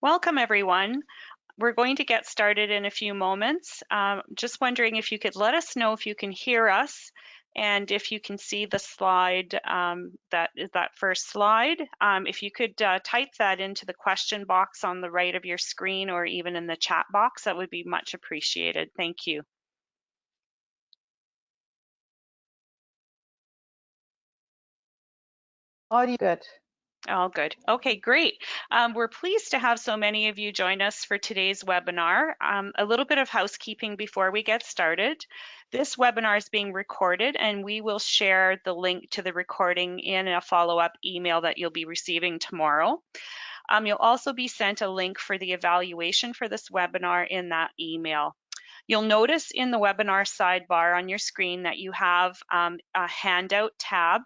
Welcome, everyone. We're going to get started in a few moments. Just wondering if you could let us know if you can hear us and if you can see the slide, that is that first slide. If you could type that into the question box on the right of your screen or even in the chat box, that would be much appreciated. Thank you. Audio good. Oh, good. Okay, great. We're pleased to have so many of you join us for today's webinar. A little bit of housekeeping before we get started. This webinar is being recorded and we will share the link to the recording in a follow-up email that you'll be receiving tomorrow. You'll also be sent a link for the evaluation for this webinar in that email. You'll notice in the webinar sidebar on your screen that you have a handout tab.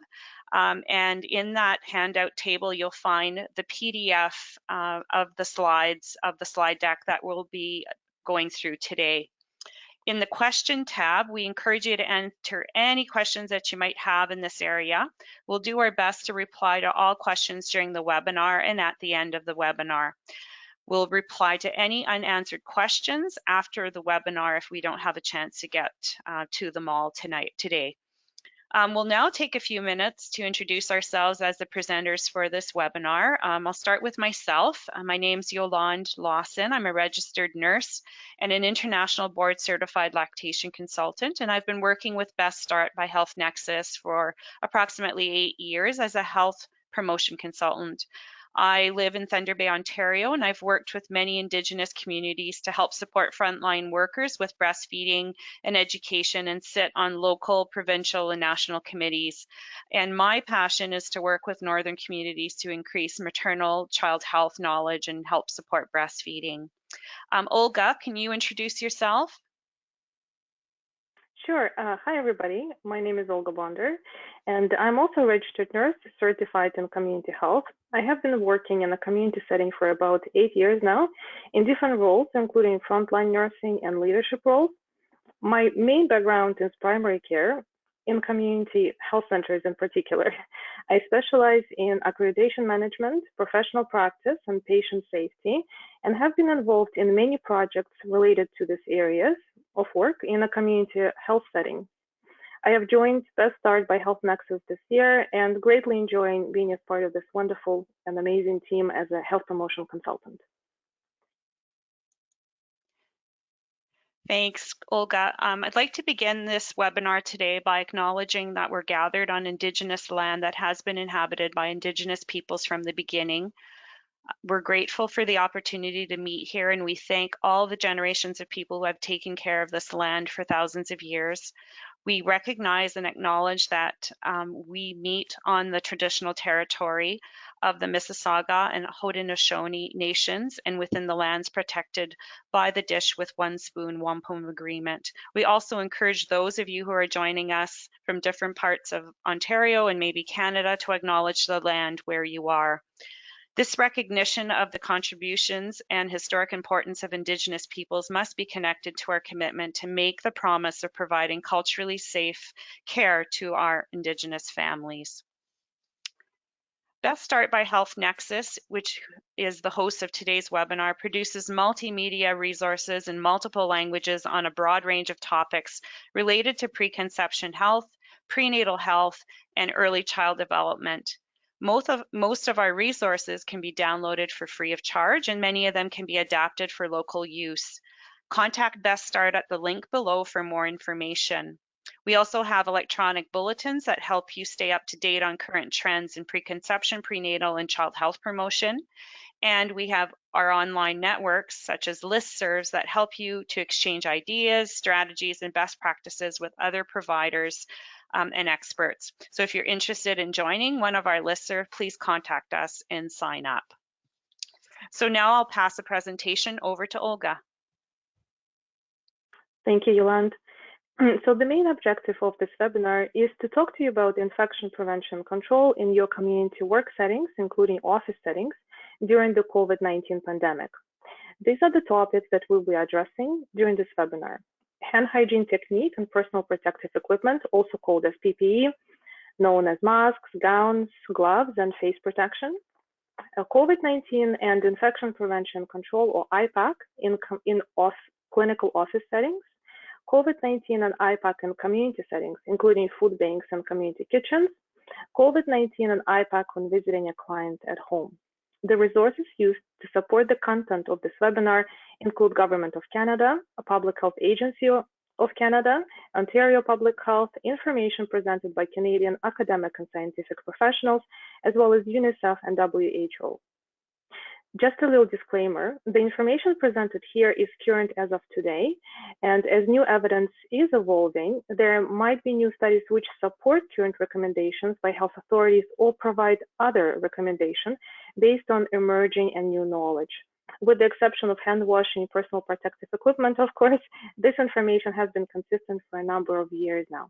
And in that handout table, you'll find the PDF of the slides of the slide deck that we'll be going through today. In the question tab, we encourage you to enter any questions that you might have in this area. We'll do our best to reply to all questions during the webinar and at the end of the webinar. We'll reply to any unanswered questions after the webinar if we don't have a chance to get to them all today. We'll now take a few minutes to introduce ourselves as the presenters for this webinar. I'll start with myself. My name's Yolande Lawson. I'm a registered nurse and an international board certified lactation consultant, and I've been working with Best Start by Health Nexus for approximately 8 years as a health promotion consultant. I live in Thunder Bay, Ontario, and I've worked with many Indigenous communities to help support frontline workers with breastfeeding and education and sit on local, provincial, and national committees. And my passion is to work with Northern communities to increase maternal child health knowledge and help support breastfeeding. Olga, can you introduce yourself? Sure. Hi, everybody. My name is Olga Bonder, and I'm also a registered nurse certified in community health. I have been working in a community setting for about 8 years now in different roles, including frontline nursing and leadership roles. My main background is primary care in community health centers in particular. I specialize in accreditation management, professional practice, and patient safety, and have been involved in many projects related to these areas of work in a community health setting. I have joined Best Start by Health Nexus this year and greatly enjoying being as part of this wonderful and amazing team as a health promotion consultant. Thanks, Olga. I'd like to begin this webinar today by acknowledging that we're gathered on Indigenous land that has been inhabited by Indigenous peoples from the beginning. We're grateful for the opportunity to meet here, and we thank all the generations of people who have taken care of this land for thousands of years. We recognize and acknowledge that we meet on the traditional territory of the Mississauga and Haudenosaunee nations and within the lands protected by the Dish with One Spoon Wampum Agreement. We also encourage those of you who are joining us from different parts of Ontario and maybe Canada to acknowledge the land where you are. This recognition of the contributions and historic importance of Indigenous peoples must be connected to our commitment to make the promise of providing culturally safe care to our Indigenous families. Best Start by Health Nexus, which is the host of today's webinar, produces multimedia resources in multiple languages on a broad range of topics related to preconception health, prenatal health, and early child development. Most of our resources can be downloaded for free of charge, and many of them can be adapted for local use. Contact Best Start at the link below for more information. We also have electronic bulletins that help you stay up to date on current trends in preconception, prenatal, and child health promotion. And we have our online networks, such as listservs, that help you to exchange ideas, strategies, and best practices with other providers and experts. So if you're interested in joining one of our listservs, please contact us and sign up. So now I'll pass the presentation over to Olga. Thank you, Yolande. So the main objective of this webinar is to talk to you about infection prevention control in your community work settings, including office settings, during the COVID-19 pandemic. These are the topics that we'll be addressing during this webinar. Hand hygiene technique and personal protective equipment, also called as PPE, known as masks, gowns, gloves, and face protection. COVID-19 and infection prevention control, or IPAC, in clinical office settings, COVID-19 and IPAC in community settings, including food banks and community kitchens, COVID-19 and IPAC when visiting a client at home. The resources used to support the content of this webinar include Government of Canada, a Public Health Agency of Canada, Ontario Public Health, information presented by Canadian academic and scientific professionals, as well as UNICEF and WHO. Just a little disclaimer, the information presented here is current as of today, and as new evidence is evolving, there might be new studies which support current recommendations by health authorities or provide other recommendations based on emerging and new knowledge. With the exception of hand washing, personal protective equipment, of course, this information has been consistent for a number of years now.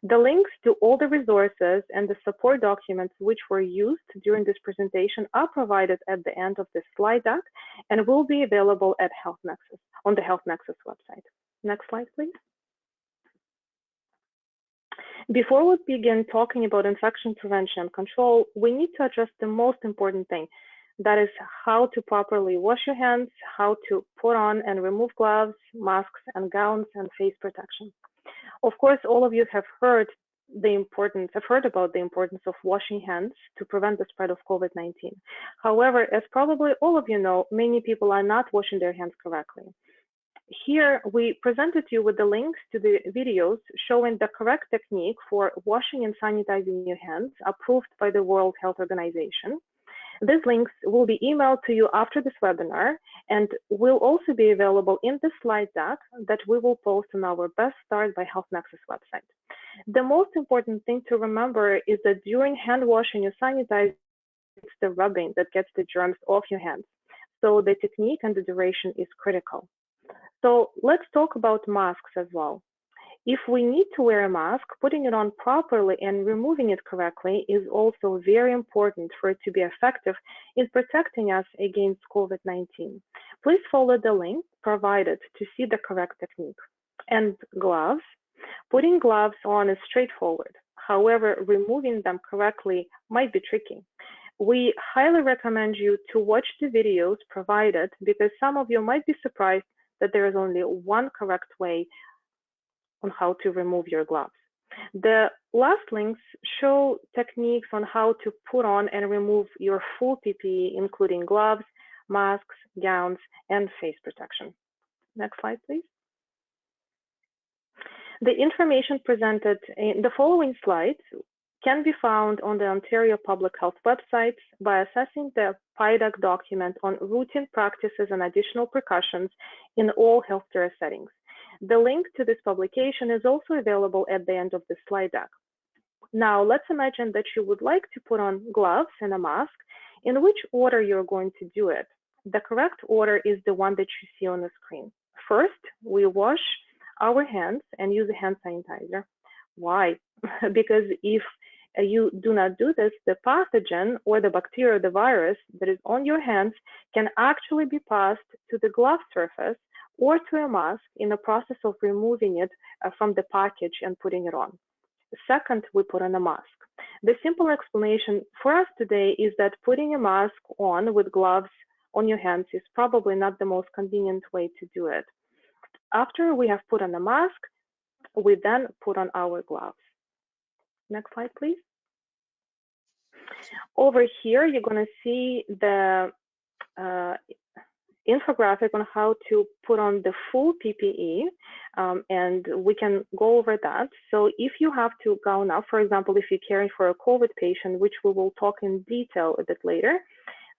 The links to all the resources and the support documents which were used during this presentation are provided at the end of this slide deck and will be available at Health Nexus, on the Health Nexus website. Next slide, please. Before we begin talking about infection prevention and control, we need to address the most important thing. That is how to properly wash your hands, how to put on and remove gloves, masks and gowns, and face protection. Of course, all of you have heard about the importance of washing hands to prevent the spread of COVID-19. However, as probably all of you know, many people are not washing their hands correctly. Here, we presented you with the links to the videos showing the correct technique for washing and sanitizing your hands approved by the World Health Organization. These links will be emailed to you after this webinar and will also be available in the slide deck that we will post on our Best Start by Health Nexus website. The most important thing to remember is that during hand washing, you sanitize the rubbing that gets the germs off your hands. So the technique and the duration is critical. So let's talk about masks as well. If we need to wear a mask, putting it on properly and removing it correctly is also very important for it to be effective in protecting us against COVID-19. Please follow the link provided to see the correct technique. And gloves. Putting gloves on is straightforward. However, removing them correctly might be tricky. We highly recommend you to watch the videos provided because some of you might be surprised that there is only one correct way on how to remove your gloves. The last links show techniques on how to put on and remove your full PPE, including gloves, masks, gowns, and face protection. Next slide, please. The information presented in the following slides can be found on the Ontario Public Health website by accessing the PIDAC document on routine practices and additional precautions in all healthcare settings. The link to this publication is also available at the end of the slide deck. Now, let's imagine that you would like to put on gloves and a mask. In which order you're going to do it? The correct order is the one that you see on the screen. First, we wash our hands and use a hand sanitizer. Why? Because if you do not do this, the pathogen or the bacteria or the virus that is on your hands can actually be passed to the glove surface or to a mask in the process of removing it from the package and putting it on. Second, we put on a mask. The simple explanation for us today is that putting a mask on with gloves on your hands is probably not the most convenient way to do it. After we have put on a mask, we then put on our gloves. Next slide, please. Over here, you're going to see the infographic on how to put on the full PPE, and we can go over that. So if you have to gown up, for example, if you're caring for a COVID patient, which we will talk in detail a bit later,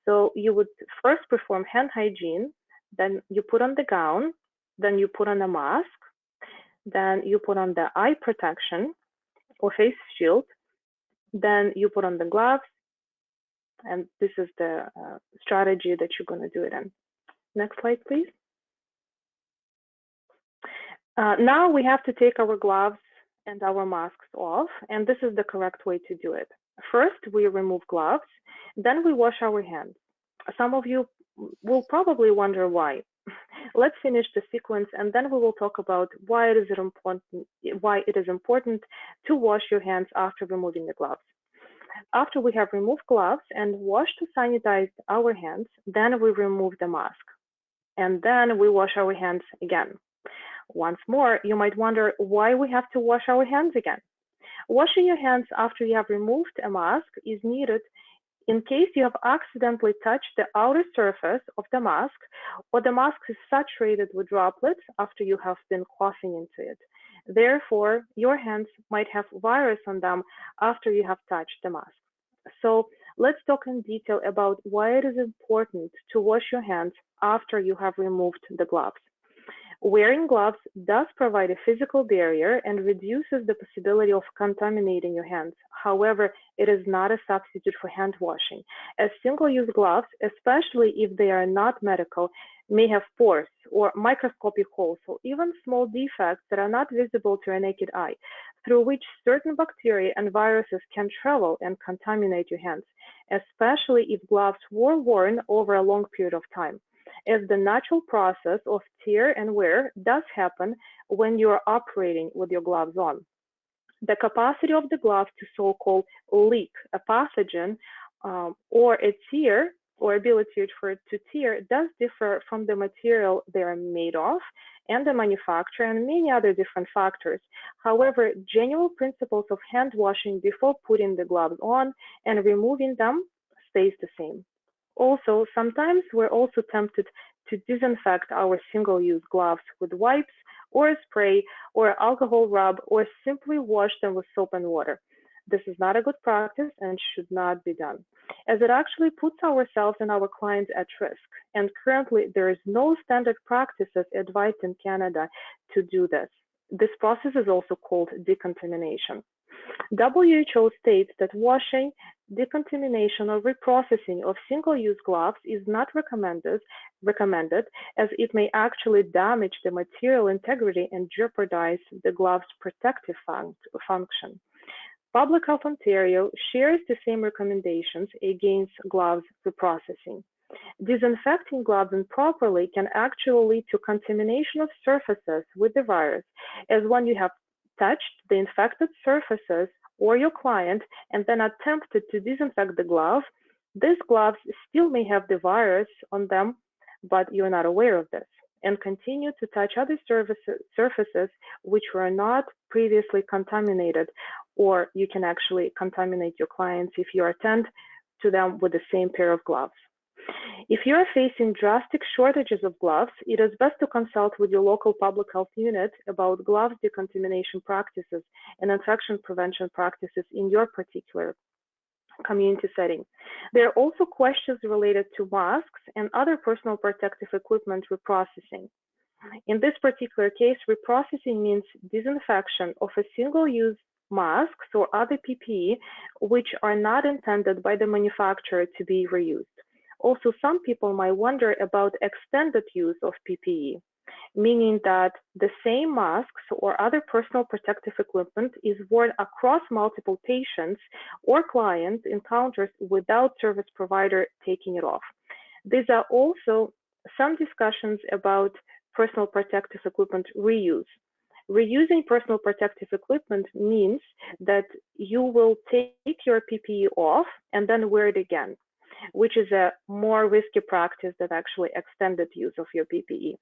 so you would first perform hand hygiene, then you put on the gown, then you put on a mask, then you put on the eye protection or face shield, then you put on the gloves, and this is the strategy that you're going to do it in. Next slide, please. Now we have to take our gloves and our masks off, and this is the correct way to do it. First, we remove gloves, then we wash our hands. Some of you will probably wonder why. Let's finish the sequence, and then we will talk about why it is important to wash your hands after removing the gloves. After we have removed gloves and washed to sanitize our hands, then we remove the mask. And then we wash our hands again. Once more, you might wonder why we have to wash our hands again. Washing your hands after you have removed a mask is needed in case you have accidentally touched the outer surface of the mask, or the mask is saturated with droplets after you have been coughing into it. Therefore, your hands might have virus on them after you have touched the mask. So let's talk in detail about why it is important to wash your hands after you have removed the gloves. Wearing gloves does provide a physical barrier and reduces the possibility of contaminating your hands. However, it is not a substitute for hand washing, as single-use gloves, especially if they are not medical, may have pores or microscopic holes or even small defects that are not visible to a naked eye, through which certain bacteria and viruses can travel and contaminate your hands, especially if gloves were worn over a long period of time, as the natural process of tear and wear does happen when you are operating with your gloves on. The capacity of the glove to so-called leak a pathogen or a tear, or ability for it to tear, does differ from the material they are made of and the manufacturer and many other different factors. However, general principles of hand washing before putting the gloves on and removing them stays the same. Also, sometimes we're also tempted to disinfect our single-use gloves with wipes or a spray or alcohol rub, or simply wash them with soap and water. This is not a good practice and should not be done, as it actually puts ourselves and our clients at risk. And currently, there is no standard practices advised in Canada to do this. This process is also called decontamination. WHO states that washing, decontamination, or reprocessing of single-use gloves is not recommended, as it may actually damage the material integrity and jeopardize the glove's protective function. Public Health Ontario shares the same recommendations against gloves reprocessing. Disinfecting gloves improperly can actually lead to contamination of surfaces with the virus, as when you have touched the infected surfaces or your client and then attempted to disinfect the glove, these gloves still may have the virus on them, but you're not aware of this, and continue to touch other surfaces which were not previously contaminated, or you can actually contaminate your clients if you attend to them with the same pair of gloves. If you are facing drastic shortages of gloves, it is best to consult with your local public health unit about gloves decontamination practices and infection prevention practices in your particular community setting. There are also questions related to masks and other personal protective equipment reprocessing. In this particular case, reprocessing means disinfection of a single-use masks or other PPE which are not intended by the manufacturer to be reused. Also, some people might wonder about extended use of PPE, meaning that the same masks or other personal protective equipment is worn across multiple patients or client encounters without service provider taking it off. These are also some discussions about personal protective equipment reuse. Reusing personal protective equipment means that you will take your PPE off and then wear it again, which is a more risky practice than actually extended use of your PPE.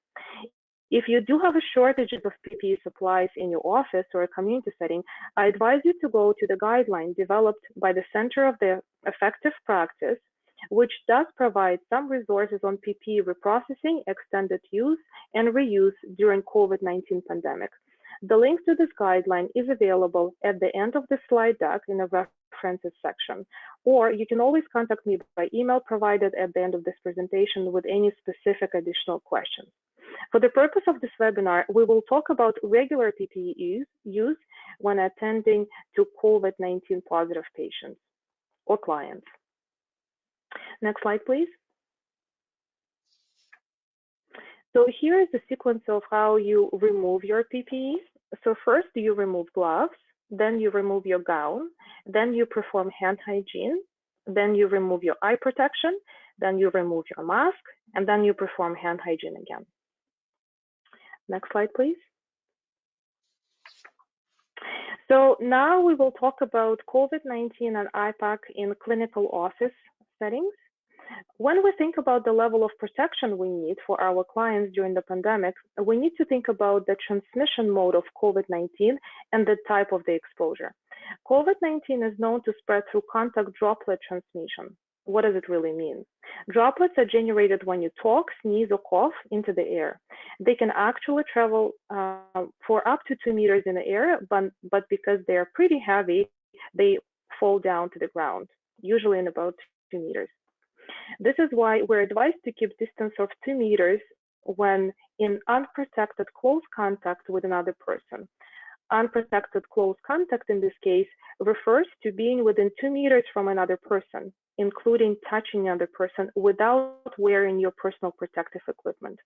If you do have a shortage of PPE supplies in your office or a community setting, I advise you to go to the guideline developed by the Center of the Effective Practice, which does provide some resources on PPE reprocessing, extended use, and reuse during COVID-19 pandemic. The link to this guideline is available at the end of the slide deck in the references section, or you can always contact me by email provided at the end of this presentation with any specific additional questions. For the purpose of this webinar, we will talk about regular PPE use when attending to COVID-19 positive patients or clients. Next slide, please. So here is the sequence of how you remove your PPE. So first you remove gloves, then you remove your gown, then you perform hand hygiene, then you remove your eye protection, then you remove your mask, and then you perform hand hygiene again. Next slide, please. So now we will talk about COVID-19 and IPAC in clinical office settings. When we think about the level of protection we need for our clients during the pandemic, we need to think about the transmission mode of COVID-19 and the type of the exposure. COVID-19 is known to spread through contact droplet transmission. What does it really mean? Droplets are generated when you talk, sneeze, or cough into the air. They can actually travel for up to 2 meters in the air, but because they are pretty heavy, they fall down to the ground, usually in about 2 meters. This is why we're advised to keep distance of 2 meters when in unprotected close contact with another person. Unprotected close contact in this case refers to being within 2 meters from another person, including touching another person without wearing your personal protective equipment.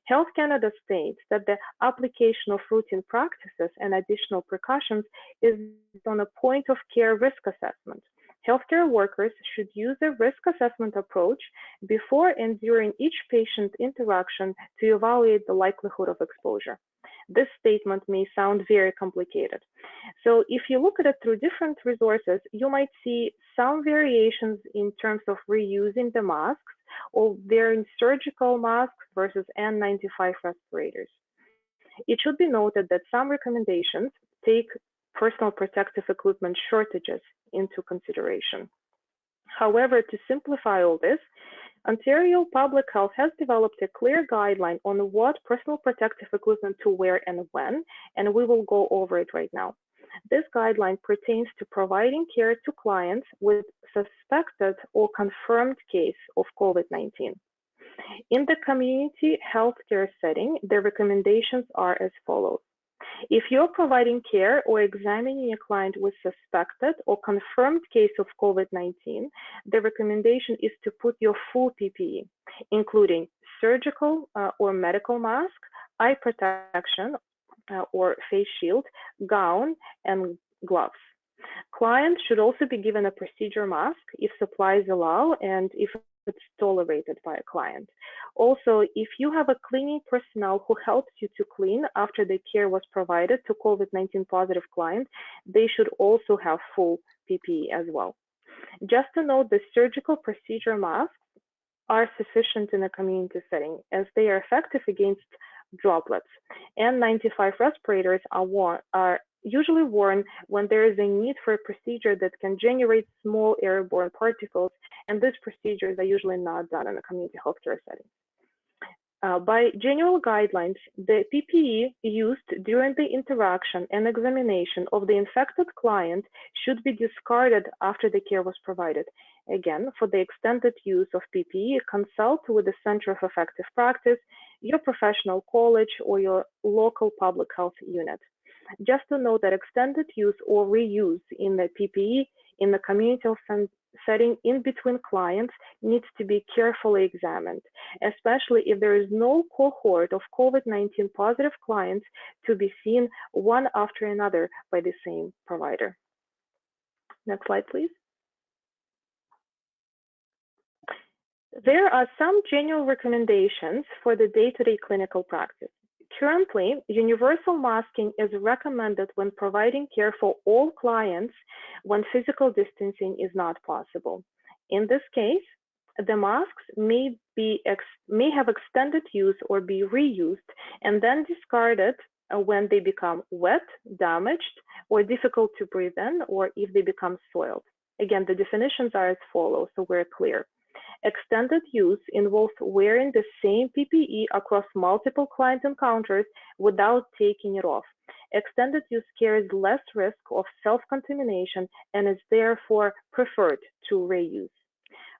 Health Canada states that the application of routine practices and additional precautions is on a point of care risk assessment. Healthcare workers should use a risk assessment approach before and during each patient interaction to evaluate the likelihood of exposure. This statement may sound very complicated. So if you look at it through different resources, you might see some variations in terms of reusing the masks or wearing surgical masks versus N95 respirators. It should be noted that some recommendations take personal protective equipment shortages into consideration. However, to simplify all this, Ontario Public Health has developed a clear guideline on what personal protective equipment to wear and when, and we will go over it right now. This guideline pertains to providing care to clients with suspected or confirmed case of COVID-19. In the community healthcare setting, the recommendations are as follows. If you're providing care or examining a client with suspected or confirmed case of COVID-19, the recommendation is to put your full PPE, including surgical or medical mask, eye protection or face shield, gown, and gloves. Clients should also be given a procedure mask if supplies allow and if it's tolerated by a client. Also, if you have a cleaning personnel who helps you to clean after the care was provided to COVID-19 positive client, they should also have full PPE as well. Just to note, the surgical procedure masks are sufficient in a community setting as they are effective against droplets. N95 respirators are usually worn when there is a need for a procedure that can generate small airborne particles, and these procedures are usually not done in a community healthcare setting. By general guidelines, the PPE used during the interaction and examination of the infected client should be discarded after the care was provided. Again, for the extended use of PPE, consult with the Center of Effective Practice, your professional college, or your local public health unit. Just to note that extended use or reuse in the PPE in the community setting in between clients needs to be carefully examined, especially if there is no cohort of COVID-19 positive clients to be seen one after another by the same provider. Next slide, please. There are some general recommendations for the day-to-day clinical practice. Currently, universal masking is recommended when providing care for all clients when physical distancing is not possible. In this case, the masks may have extended use or be reused and then discarded when they become wet, damaged, or difficult to breathe in, or if they become soiled. Again, the definitions are as follows, so we're clear. Extended use involves wearing the same PPE across multiple client encounters without taking it off. Extended use carries less risk of self-contamination and is therefore preferred to reuse.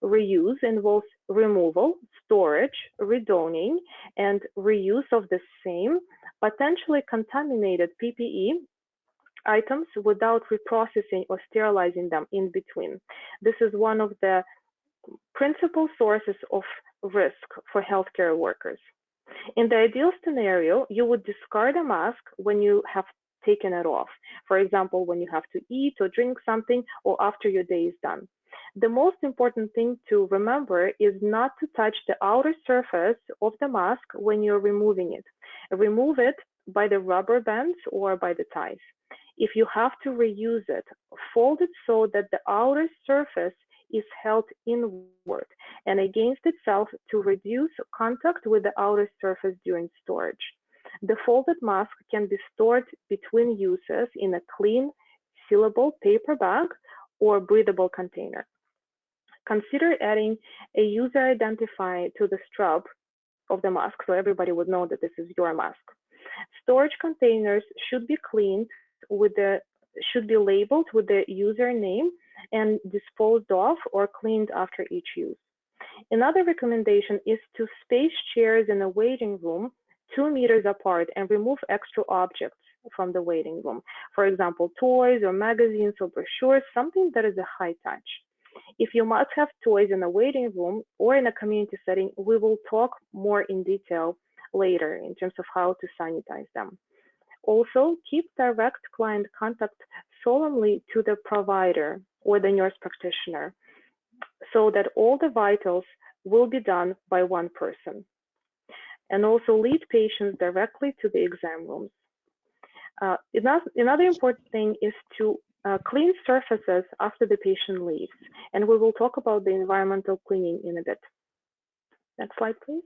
Reuse involves removal, storage, redonning, and reuse of the same potentially contaminated PPE items without reprocessing or sterilizing them in between. This is one of the principal sources of risk for healthcare workers. In the ideal scenario, you would discard a mask when you have taken it off. For example, when you have to eat or drink something or after your day is done. The most important thing to remember is not to touch the outer surface of the mask when you're removing it. Remove it by the rubber bands or by the ties. If you have to reuse it, fold it so that the outer surface is held inward and against itself to reduce contact with the outer surface during storage. The folded mask can be stored between uses in a clean, sealable paper bag or breathable container. Consider adding a user identifier to the strap of the mask so everybody would know that this is your mask. Storage containers should be cleaned should be labeled with the user name and disposed of or cleaned after each use. Another recommendation is to space chairs in a waiting room 2 meters apart and remove extra objects from the waiting room. For example, toys or magazines or brochures, something that is a high touch. If you must have toys in a waiting room or in a community setting, we will talk more in detail later in terms of how to sanitize them. Also, keep direct client contact solemnly to the provider or the nurse practitioner so that all the vitals will be done by one person. And also lead patients directly to the exam rooms. Another important thing is to clean surfaces after the patient leaves. And we will talk about the environmental cleaning in a bit. Next slide, please.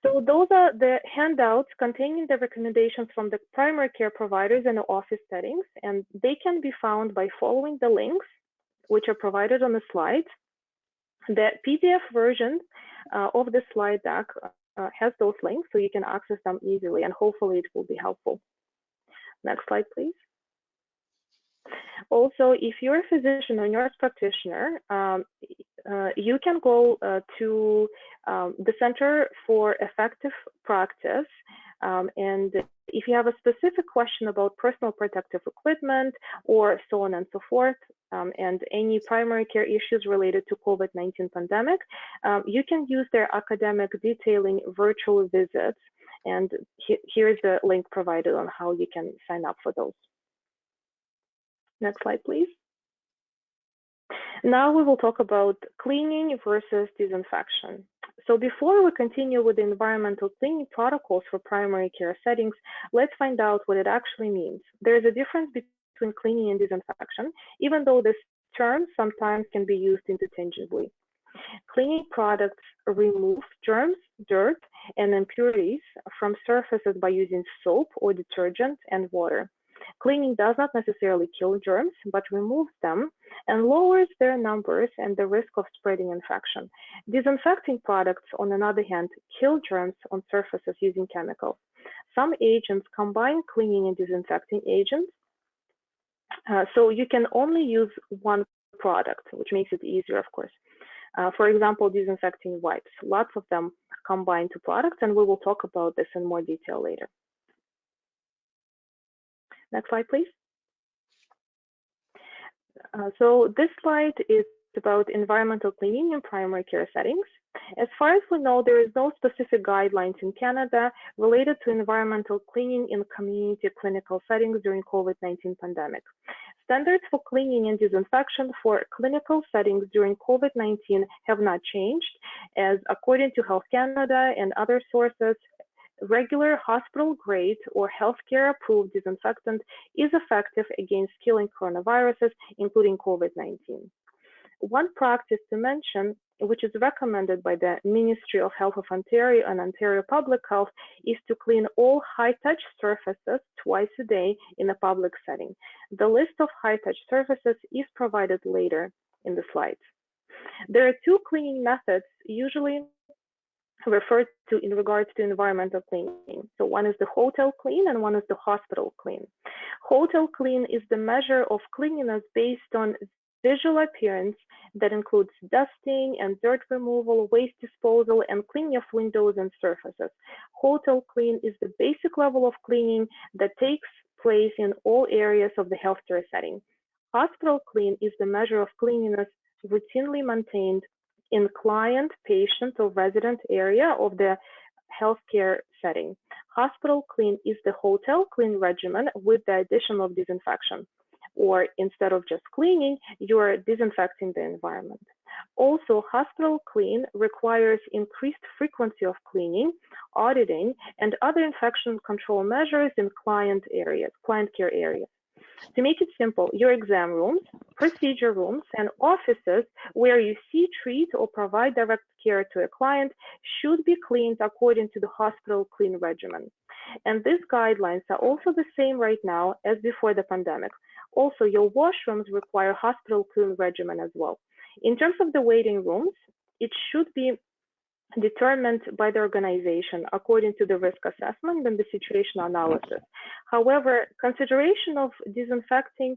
So those are the handouts containing the recommendations from the primary care providers in the office settings, and they can be found by following the links, which are provided on the slide. The PDF version of the slide deck has those links, so you can access them easily, and hopefully it will be helpful. Next slide, please. Also, if you're a physician or nurse practitioner, you can go to the Center for Effective Practice, and if you have a specific question about personal protective equipment or so on and so forth, and any primary care issues related to COVID-19 pandemic, you can use their academic detailing virtual visits, and here's the link provided on how you can sign up for those. Next slide, please. Now we will talk about cleaning versus disinfection. So before we continue with the environmental cleaning protocols for primary care settings, let's find out what it actually means. There is a difference between cleaning and disinfection, even though this term sometimes can be used interchangeably. Cleaning products remove germs, dirt, and impurities from surfaces by using soap or detergent and water. Cleaning does not necessarily kill germs, but removes them and lowers their numbers and the risk of spreading infection. Disinfecting products, on the other hand, kill germs on surfaces using chemicals. Some agents combine cleaning and disinfecting agents, so you can only use one product, which makes it easier, of course. For example, disinfecting wipes. Lots of them combine two products, and we will talk about this in more detail later. Next slide, please. So this slide is about environmental cleaning in primary care settings. As far as we know, there is no specific guidelines in Canada related to environmental cleaning in community clinical settings during COVID-19 pandemic. Standards for cleaning and disinfection for clinical settings during COVID-19 have not changed, as according to Health Canada and other sources, regular hospital-grade or healthcare-approved disinfectant is effective against killing coronaviruses, including COVID-19. One practice to mention, which is recommended by the Ministry of Health of Ontario and Ontario Public Health, is to clean all high-touch surfaces twice a day in a public setting. The list of high-touch surfaces is provided later in the slides. There are two cleaning methods usually referred to in regards to environmental cleaning. So one is the hotel clean and one is the hospital clean. Hotel clean is the measure of cleanliness based on visual appearance that includes dusting and dirt removal, waste disposal, and cleaning of windows and surfaces. Hotel clean is the basic level of cleaning that takes place in all areas of the healthcare setting. Hospital clean is the measure of cleanliness routinely maintained in client, patient, or resident area of the healthcare setting. Hospital clean is the hotel clean regimen with the addition of disinfection, or instead of just cleaning, you are disinfecting the environment. Also, hospital clean requires increased frequency of cleaning, auditing, and other infection control measures in client care areas. To make it simple, your exam rooms, procedure rooms, and offices where you see, treat, or provide direct care to a client should be cleaned according to the hospital clean regimen. And these guidelines are also the same right now as before the pandemic. Also, your washrooms require hospital clean regimen as well. In terms of the waiting rooms, it should be determined by the organization according to the risk assessment and the situational analysis. However, consideration of disinfecting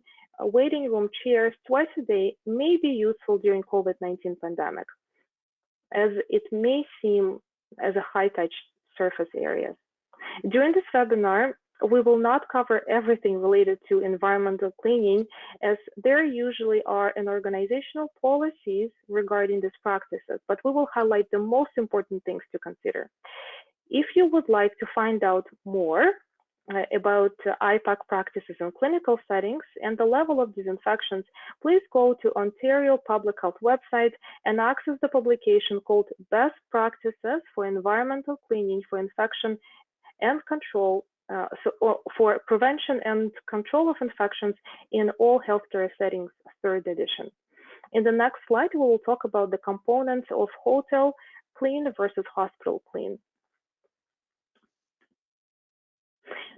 waiting room chairs twice a day may be useful during COVID-19 pandemic, as it may seem as a high-touch surface areas. During this webinar, we will not cover everything related to environmental cleaning, as there usually are an organizational policies regarding these practices, but we will highlight the most important things to consider. If you would like to find out more about IPAC practices in clinical settings and the level of disinfections, please go to Ontario Public Health website and access the publication called Best Practices for Environmental Cleaning for Infection and Control for Prevention and Control of Infections in All Healthcare Settings, 3rd edition. In the next slide, we will talk about the components of hotel clean versus hospital clean.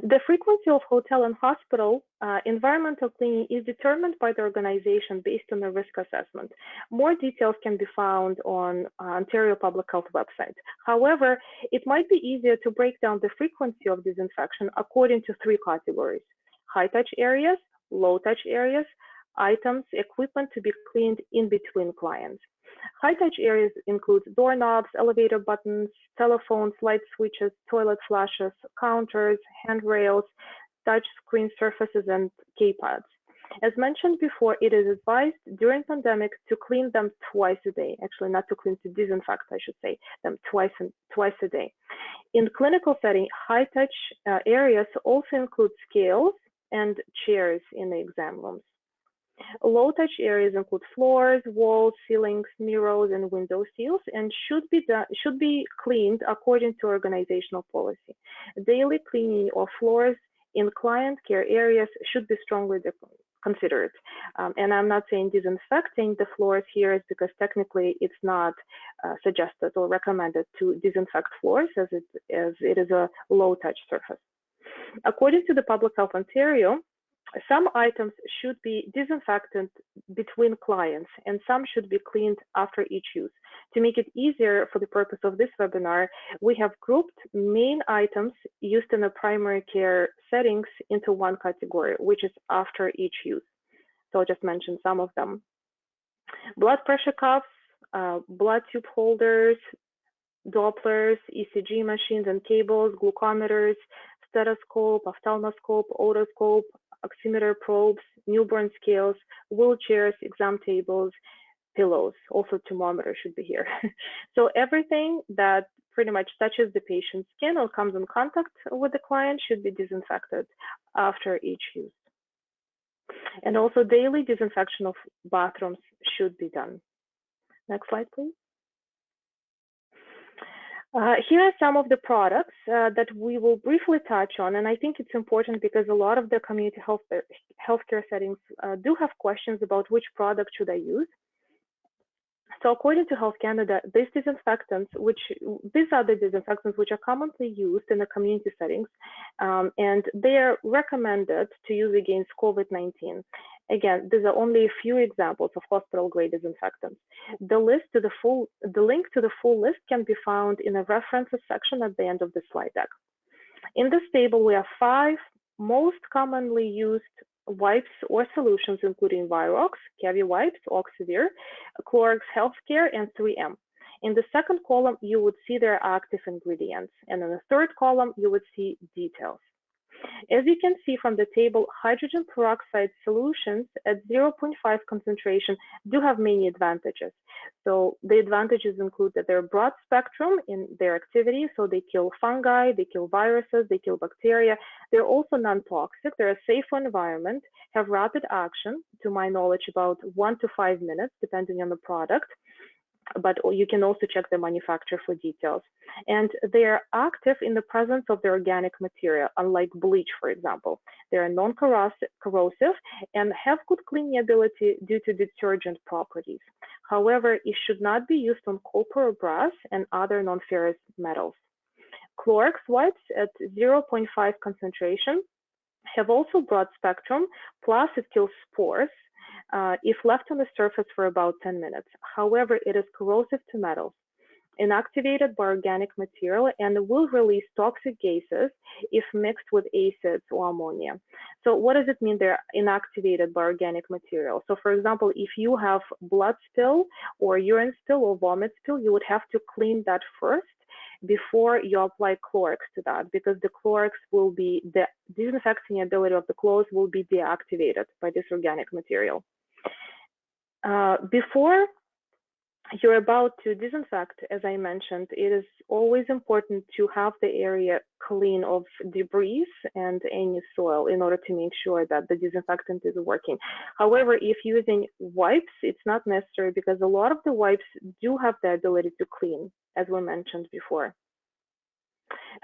The frequency of hotel and hospital environmental cleaning is determined by the organization based on a risk assessment. More details can be found on Ontario Public Health website. However, it might be easier to break down the frequency of disinfection according to 3 categories: high-touch areas, low-touch areas, items, equipment to be cleaned in between clients. High-touch areas include doorknobs, elevator buttons, telephones, light switches, toilet flushes, counters, handrails, touch screen surfaces, and keypads. As mentioned before, it is advised during pandemic to clean them twice a day. Actually, not to clean, to disinfect, I should say, them twice a day. In clinical setting, high-touch areas also include scales and chairs in the exam rooms. Low-touch areas include floors, walls, ceilings, mirrors, and window seals, and should be cleaned according to organizational policy. Daily cleaning of floors in client care areas should be strongly considered. And I'm not saying disinfecting the floors here is because technically it's not suggested or recommended to disinfect floors, as it is a low-touch surface. According to the Public Health Ontario, some items should be disinfected between clients, and some should be cleaned after each use. To make it easier for the purpose of this webinar, we have grouped main items used in the primary care settings into one category, which is after each use. So I'll just mention some of them. Blood pressure cuffs, blood tube holders, Dopplers, ECG machines and cables, glucometers, stethoscope, ophthalmoscope, otoscope, oximeter probes, newborn scales, wheelchairs, exam tables, pillows. Also, thermometer should be here. So everything that pretty much touches the patient's skin or comes in contact with the client should be disinfected after each use. And also, daily disinfection of bathrooms should be done. Next slide, please. Here are some of the products that we will briefly touch on, and I think it's important because a lot of the community healthcare settings do have questions about which product should I use. So according to Health Canada, these are the disinfectants which are commonly used in the community settings, and they are recommended to use against COVID-19. Again, these are only a few examples of hospital-grade disinfectants. The link to the full list can be found in a references section at the end of the slide deck. In this table, we have 5 most commonly used wipes or solutions, including Virox, Cavi Wipes, Oxivir, Clorox Healthcare, and 3M. In the second column, you would see their active ingredients, and in the third column, you would see details. As you can see from the table, hydrogen peroxide solutions at 0.5 concentration do have many advantages. So the advantages include that they're broad spectrum in their activity, so they kill fungi, they kill viruses, they kill bacteria. They're also non-toxic, they're a safe environment, have rapid action, to my knowledge about 1 to 5 minutes, depending on the product. but you can also check the manufacturer for details. And they are active in the presence of the organic material, unlike bleach, for example. They are non-corrosive and have good cleaning ability due to detergent properties. However, it should not be used on copper or brass and other non-ferrous metals. Clorox wipes at 0.5 concentration have also broad spectrum, plus it kills spores if left on the surface for about 10 minutes. However, it is corrosive to metals, inactivated by organic material, and will release toxic gases if mixed with acids or ammonia. So what does it mean they're inactivated by organic material? So for example, if you have blood spill or urine spill or vomit spill, you would have to clean that first before you apply Clorox to that, because the Clorox will be, the disinfecting ability of the clothes will be deactivated by this organic material. Before you're about to disinfect, as I mentioned, it is always important to have the area clean of debris and any soil in order to make sure that the disinfectant is working. However, if using wipes, it's not necessary because a lot of the wipes do have the ability to clean, as we mentioned before.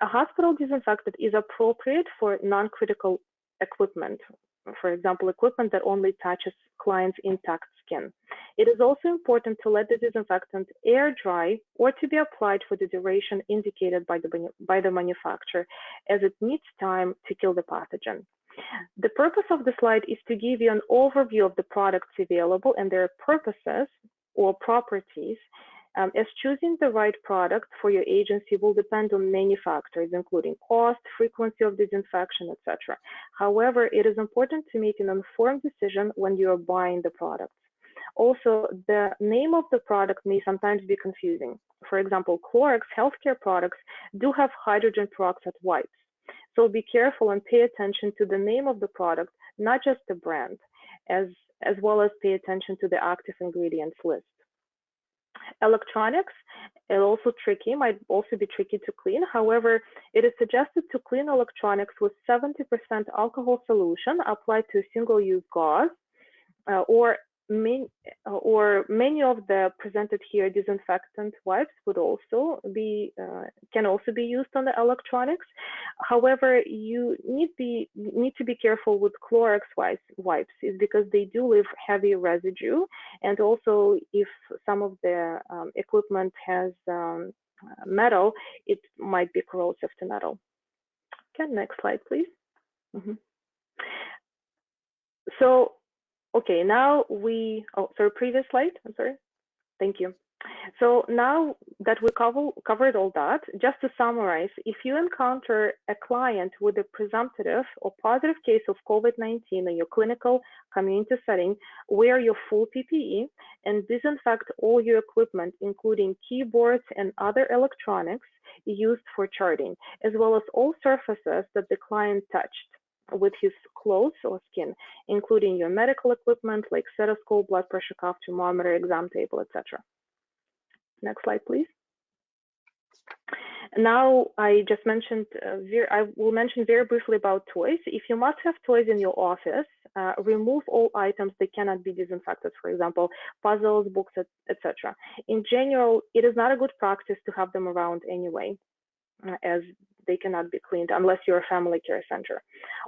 A hospital disinfectant is appropriate for non-critical equipment, for example, equipment that only touches clients' intact skin. It is also important to let the disinfectant air dry or to be applied for the duration indicated by the manufacturer, as it needs time to kill the pathogen. The purpose of the slide is to give you an overview of the products available and their purposes or properties, as choosing the right product for your agency will depend on many factors, including cost, frequency of disinfection, etc. However, it is important to make an informed decision when you are buying the products. Also, the name of the product may sometimes be confusing. For example, Clorox healthcare products do have hydrogen peroxide wipes. So be careful and pay attention to the name of the product, not just the brand, as well as pay attention to the active ingredients list. Electronics are also tricky, might also be tricky to clean. However, it is suggested to clean electronics with 70% alcohol solution applied to a single-use gauze, or many of the presented here disinfectant wipes would also be can also be used on the electronics. However, you need to be careful with Clorox wipes, is because they do leave heavy residue, and also if some of the equipment has metal, it might be corrosive to metal. Okay, next slide, please. So, okay, now previous slide, I'm sorry. Thank you. So now that we covered all that, just to summarize, if you encounter a client with a presumptive or positive case of COVID-19 in your clinical community setting, wear your full PPE and disinfect all your equipment, including keyboards and other electronics used for charting, as well as all surfaces that the client touched with his clothes or skin, including your medical equipment like stethoscope, blood pressure cuff, thermometer, exam table, etc. Next slide, please. Now, I just mentioned, I will mention very briefly about toys. If you must have toys in your office, remove all items that cannot be disinfected, for example, puzzles, books, etc. In general, it is not a good practice to have them around anyway, as they cannot be cleaned unless you're a family care center.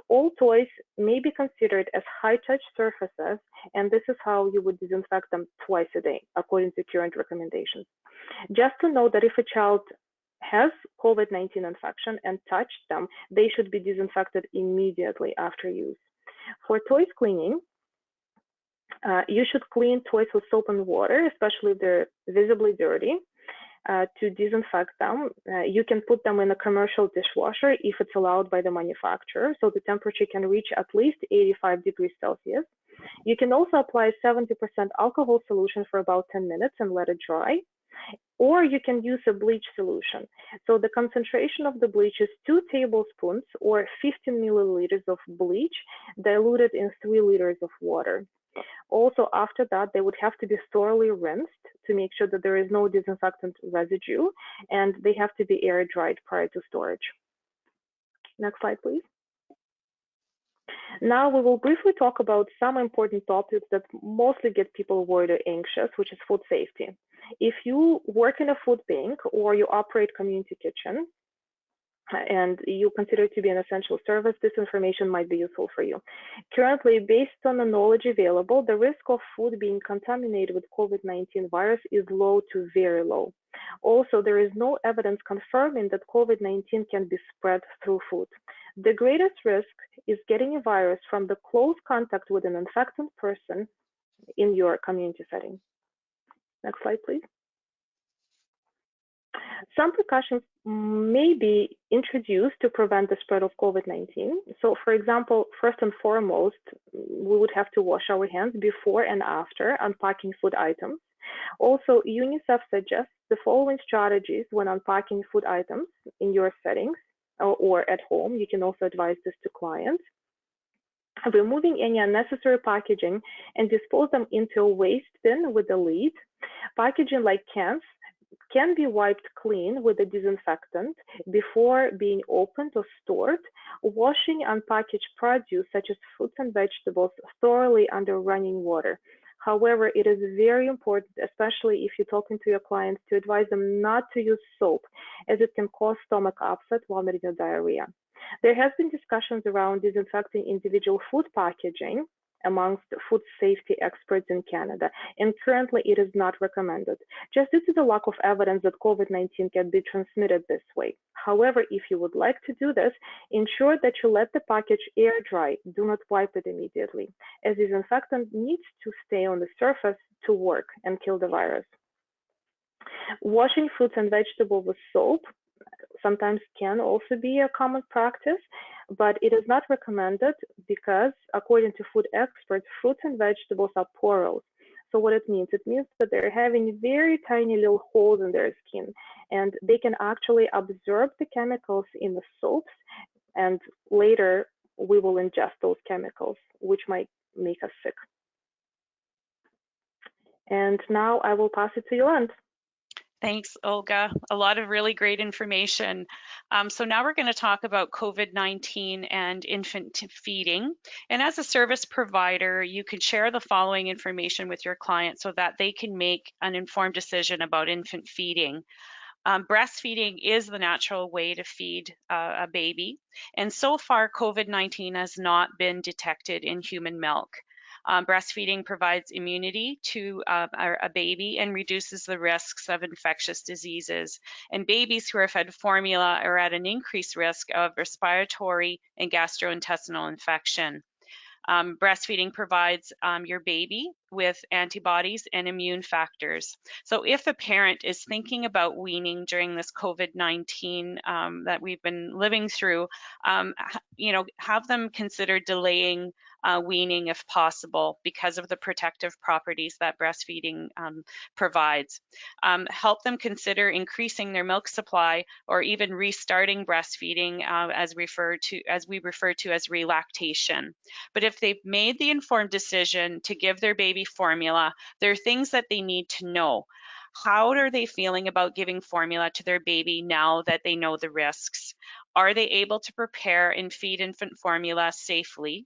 All toys may be considered as high-touch surfaces, and this is how you would disinfect them twice a day, according to current recommendations. Just to know that if a child has COVID-19 infection and touched them, they should be disinfected immediately after use. For toys cleaning, you should clean toys with soap and water, especially if they're visibly dirty. To disinfect them, you can put them in a commercial dishwasher if it's allowed by the manufacturer, so the temperature can reach at least 85 degrees Celsius. You can also apply 70% alcohol solution for about 10 minutes and let it dry. Or you can use a bleach solution. So the concentration of the bleach is 2 tablespoons or 15 milliliters of bleach diluted in 3 liters of water. Also, after that, they would have to be thoroughly rinsed to make sure that there is no disinfectant residue, and they have to be air dried prior to storage. Next slide, please. Now we will briefly talk about some important topics that mostly get people worried or anxious, which is food safety. If you work in a food bank or you operate community kitchen, and you consider it to be an essential service, this information might be useful for you. Currently, based on the knowledge available, the risk of food being contaminated with COVID-19 virus is low to very low. Also, there is no evidence confirming that COVID-19 can be spread through food. The greatest risk is getting a virus from the close contact with an infected person in your community setting. Next slide, please. Some precautions may be introduced to prevent the spread of COVID-19. So, for example, first and foremost, we would have to wash our hands before and after unpacking food items. Also, UNICEF suggests the following strategies when unpacking food items in your settings or at home. You can also advise this to clients. Removing any unnecessary packaging and dispose them into a waste bin with a lid. Packaging like cans can be wiped clean with a disinfectant before being opened or stored. Washing unpackaged produce such as fruits and vegetables thoroughly under running water. However, it is very important, especially if you're talking to your clients, to advise them not to use soap, as it can cause stomach upset, vomiting, or diarrhea. There has been discussions around disinfecting individual food packaging amongst food safety experts in Canada, and currently it is not recommended, just due to the lack of evidence that COVID-19 can be transmitted this way. However, if you would like to do this, ensure that you let the package air dry. Do not wipe it immediately, as disinfectant needs to stay on the surface to work and kill the virus. Washing fruits and vegetables with soap sometimes can also be a common practice, but it is not recommended because, according to food experts, fruits and vegetables are porous. So what it means that they're having very tiny little holes in their skin, and they can actually absorb the chemicals in the soaps, and later we will ingest those chemicals, which might make us sick. And now I will pass it to Yolande. Thanks, Olga. A lot of really great information. So now we're going to talk about COVID-19 and infant feeding. And as a service provider, you can share the following information with your clients so that they can make an informed decision about infant feeding. Breastfeeding is the natural way to feed a baby. And so far, COVID-19 has not been detected in human milk. Breastfeeding provides immunity to a baby and reduces the risks of infectious diseases. And babies who are fed formula are at an increased risk of respiratory and gastrointestinal infection. Breastfeeding provides your baby with antibodies and immune factors. So if a parent is thinking about weaning during this COVID-19 that we've been living through, have them consider delaying weaning if possible because of the protective properties that breastfeeding provides. Help them consider increasing their milk supply or even restarting breastfeeding as we refer to as relactation. But if they've made the informed decision to give their baby formula, there are things that they need to know. How are they feeling about giving formula to their baby now that they know the risks? Are they able to prepare and feed infant formula safely?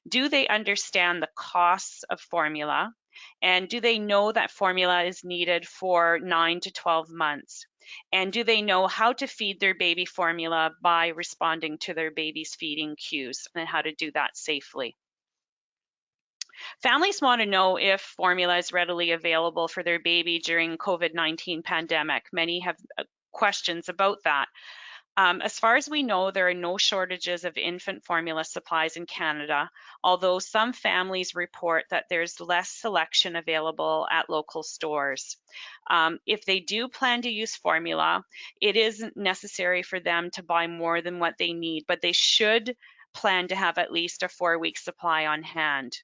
Do they understand the costs of formula? And do they know that formula is needed for 9 to 12 months? And do they know how to feed their baby formula by responding to their baby's feeding cues and how to do that safely? Families want to know if formula is readily available for their baby during COVID-19 pandemic. Many have questions about that. As far as we know, there are no shortages of infant formula supplies in Canada, although some families report that there's less selection available at local stores. If they do plan to use formula, it isn't necessary for them to buy more than what they need, but they should plan to have at least a 4-week supply on hand.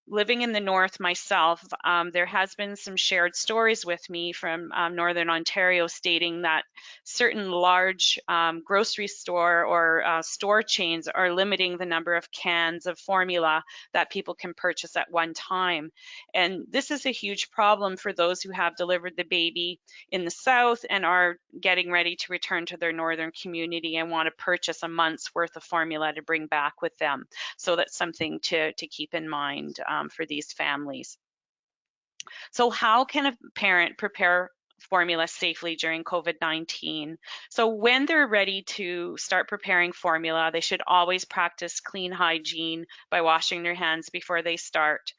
Living in the north myself, there has been some shared stories with me from Northern Ontario stating that certain large grocery store or store chains are limiting the number of cans of formula that people can purchase at one time. And this is a huge problem for those who have delivered the baby in the south and are getting ready to return to their northern community and want to purchase a month's worth of formula to bring back with them. So that's something to keep in mind for these families. So how can a parent prepare formula safely during COVID-19? So when they're ready to start preparing formula, they should always practice clean hygiene by washing their hands before they start.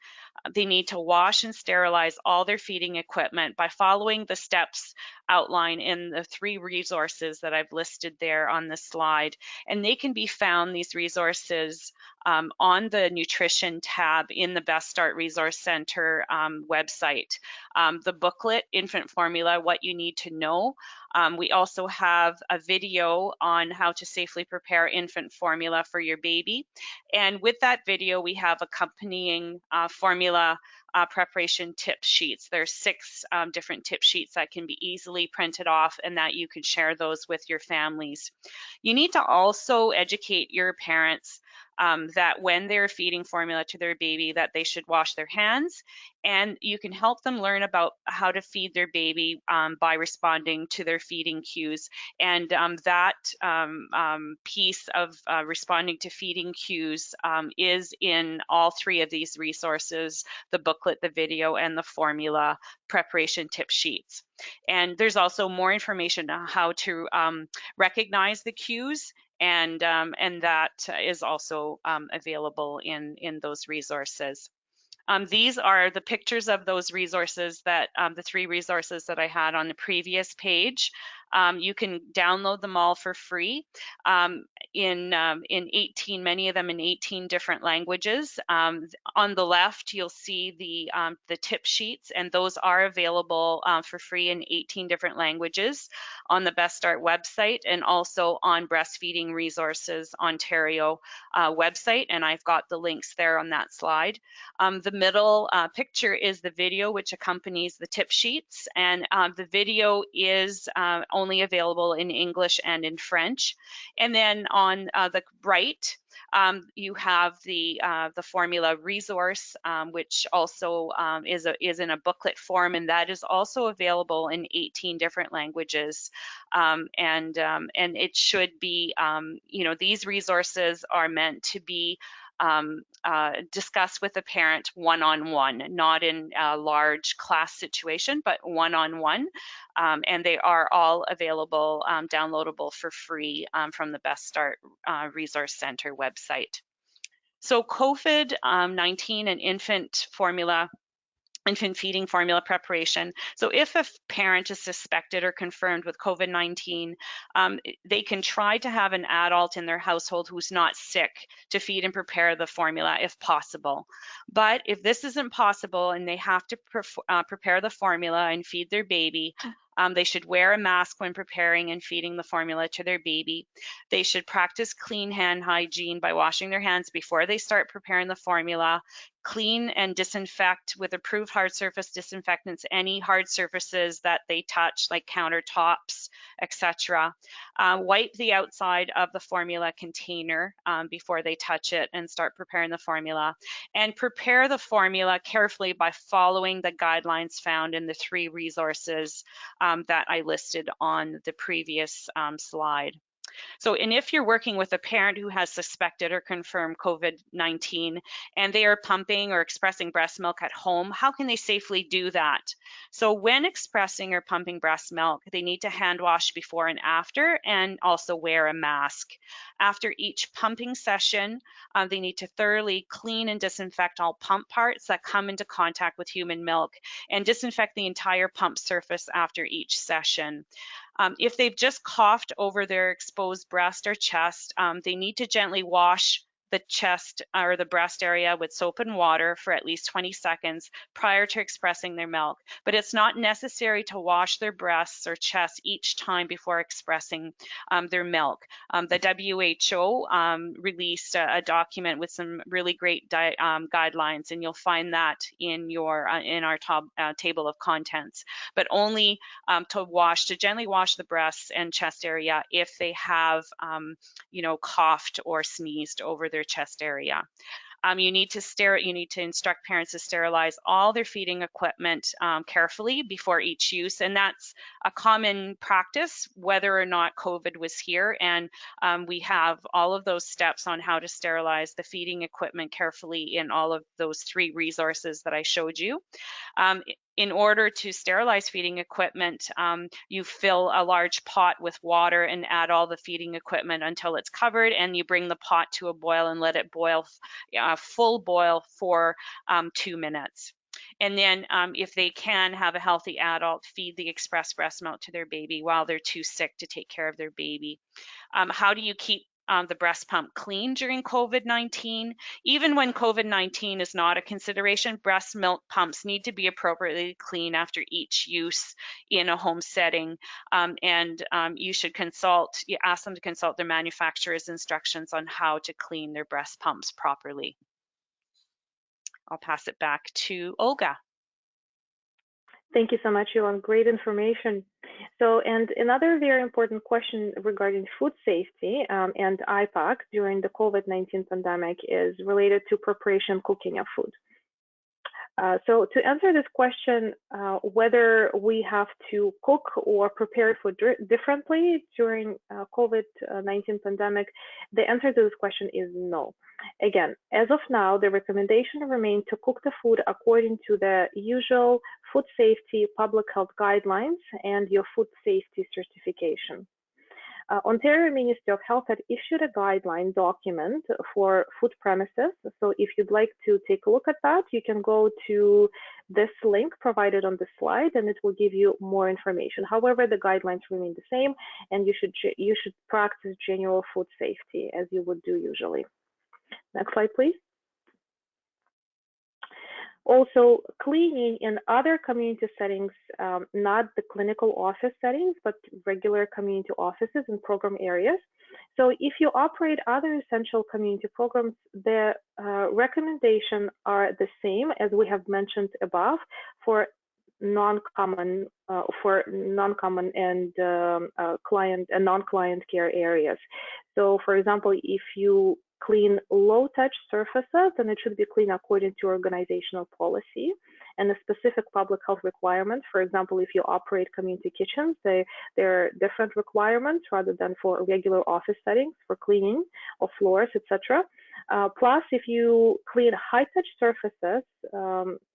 They need to wash and sterilize all their feeding equipment by following the steps outlined in the 3 resources that I've listed there on the slide. And they can be found, these resources, on the nutrition tab in the Best Start Resource Center website. The booklet, Infant Formula, What You Need to Know. We also have a video on how to safely prepare infant formula for your baby. And with that video, we have accompanying formula preparation tip sheets. There's 6 different tip sheets that can be easily printed off and that you can share those with your families. You need to also educate your parents that when they're feeding formula to their baby that they should wash their hands, and you can help them learn about how to feed their baby by responding to their feeding cues. And that piece of responding to feeding cues is in all 3 of these resources: the booklet, the video, and the formula preparation tip sheets. And there's also more information on how to recognize the cues, and that is also available in those resources. These are the pictures of those resources that the 3 resources that I had on the previous page. You can download them all for free in 18, many of them in 18 different languages. On the left, you'll see the tip sheets, and those are available for free in 18 different languages on the Best Start website, and also on Breastfeeding Resources Ontario website, and I've got the links there on that slide. The middle picture is the video which accompanies the tip sheets, and the video is only available in English and in French. And then on the right, you have the formula resource, which also is in a booklet form, and that is also available in 18 different languages. And it should be, these resources are meant to be discuss with a parent one-on-one, not in a large class situation, but one-on-one. And they are all available, downloadable for free from the Best Start Resource Center website. So COVID-19 and infant feeding formula preparation. So if a parent is suspected or confirmed with COVID-19, they can try to have an adult in their household who's not sick to feed and prepare the formula if possible. But if this isn't possible and they have to prepare the formula and feed their baby, they should wear a mask when preparing and feeding the formula to their baby. They should practice clean hand hygiene by washing their hands before they start preparing the formula. Clean and disinfect with approved hard surface disinfectants any hard surfaces that they touch, like countertops, etc. Wipe the outside of the formula container before they touch it and start preparing the formula. And prepare the formula carefully by following the guidelines found in the 3 resources that I listed on the previous slide. So, and if you're working with a parent who has suspected or confirmed COVID-19 and they are pumping or expressing breast milk at home, how can they safely do that? So when expressing or pumping breast milk, they need to hand wash before and after, and also wear a mask. After each pumping session, they need to thoroughly clean and disinfect all pump parts that come into contact with human milk, and disinfect the entire pump surface after each session. If they've just coughed over their exposed breast or chest, they need to gently wash the chest or the breast area with soap and water for at least 20 seconds prior to expressing their milk. But it's not necessary to wash their breasts or chest each time before expressing their milk. The WHO released a document with some really great guidelines, and you'll find that in our table of contents. But only to gently wash the breasts and chest area if they have, coughed or sneezed over their chest area. You need to instruct parents to sterilize all their feeding equipment carefully before each use, and that's a common practice whether or not COVID was here. And we have all of those steps on how to sterilize the feeding equipment carefully in all of those 3 resources that I showed you. In order to sterilize feeding equipment, you fill a large pot with water and add all the feeding equipment until it's covered, and you bring the pot to a boil and let it boil, full boil for 2 minutes. And then if they can have a healthy adult, feed the express breast milk to their baby while they're too sick to take care of their baby. How do you keep the breast pump clean during COVID-19? Even when COVID-19 is not a consideration, breast milk pumps need to be appropriately clean after each use in a home setting. You should ask them to consult their manufacturer's instructions on how to clean their breast pumps properly. I'll pass it back to Olga. Thank you so much, Yvonne. Great information. So, and another very important question regarding food safety and IPAC during the COVID-19 pandemic is related to preparation, cooking of food. So to answer this question, whether we have to cook or prepare food differently during COVID-19 pandemic, the answer to this question is no. Again, as of now, the recommendation remains to cook the food according to the usual food safety public health guidelines and your food safety certification. Ontario Ministry of Health had issued a guideline document for food premises. So if you'd like to take a look at that, you can go to this link provided on the slide and it will give you more information. However, the guidelines remain the same and you should practice general food safety as you would do usually. Next slide, please. Also, cleaning in other community settings, not the clinical office settings, but regular community offices and program areas. So if you operate other essential community programs, the recommendations are the same as we have mentioned above for non-common and non-client care areas. So for example, if you clean low-touch surfaces, and it should be clean according to organizational policy and a specific public health requirement. For example, if you operate community kitchens, there are different requirements rather than for regular office settings for cleaning of floors, etc. Plus, if you clean high-touch surfaces,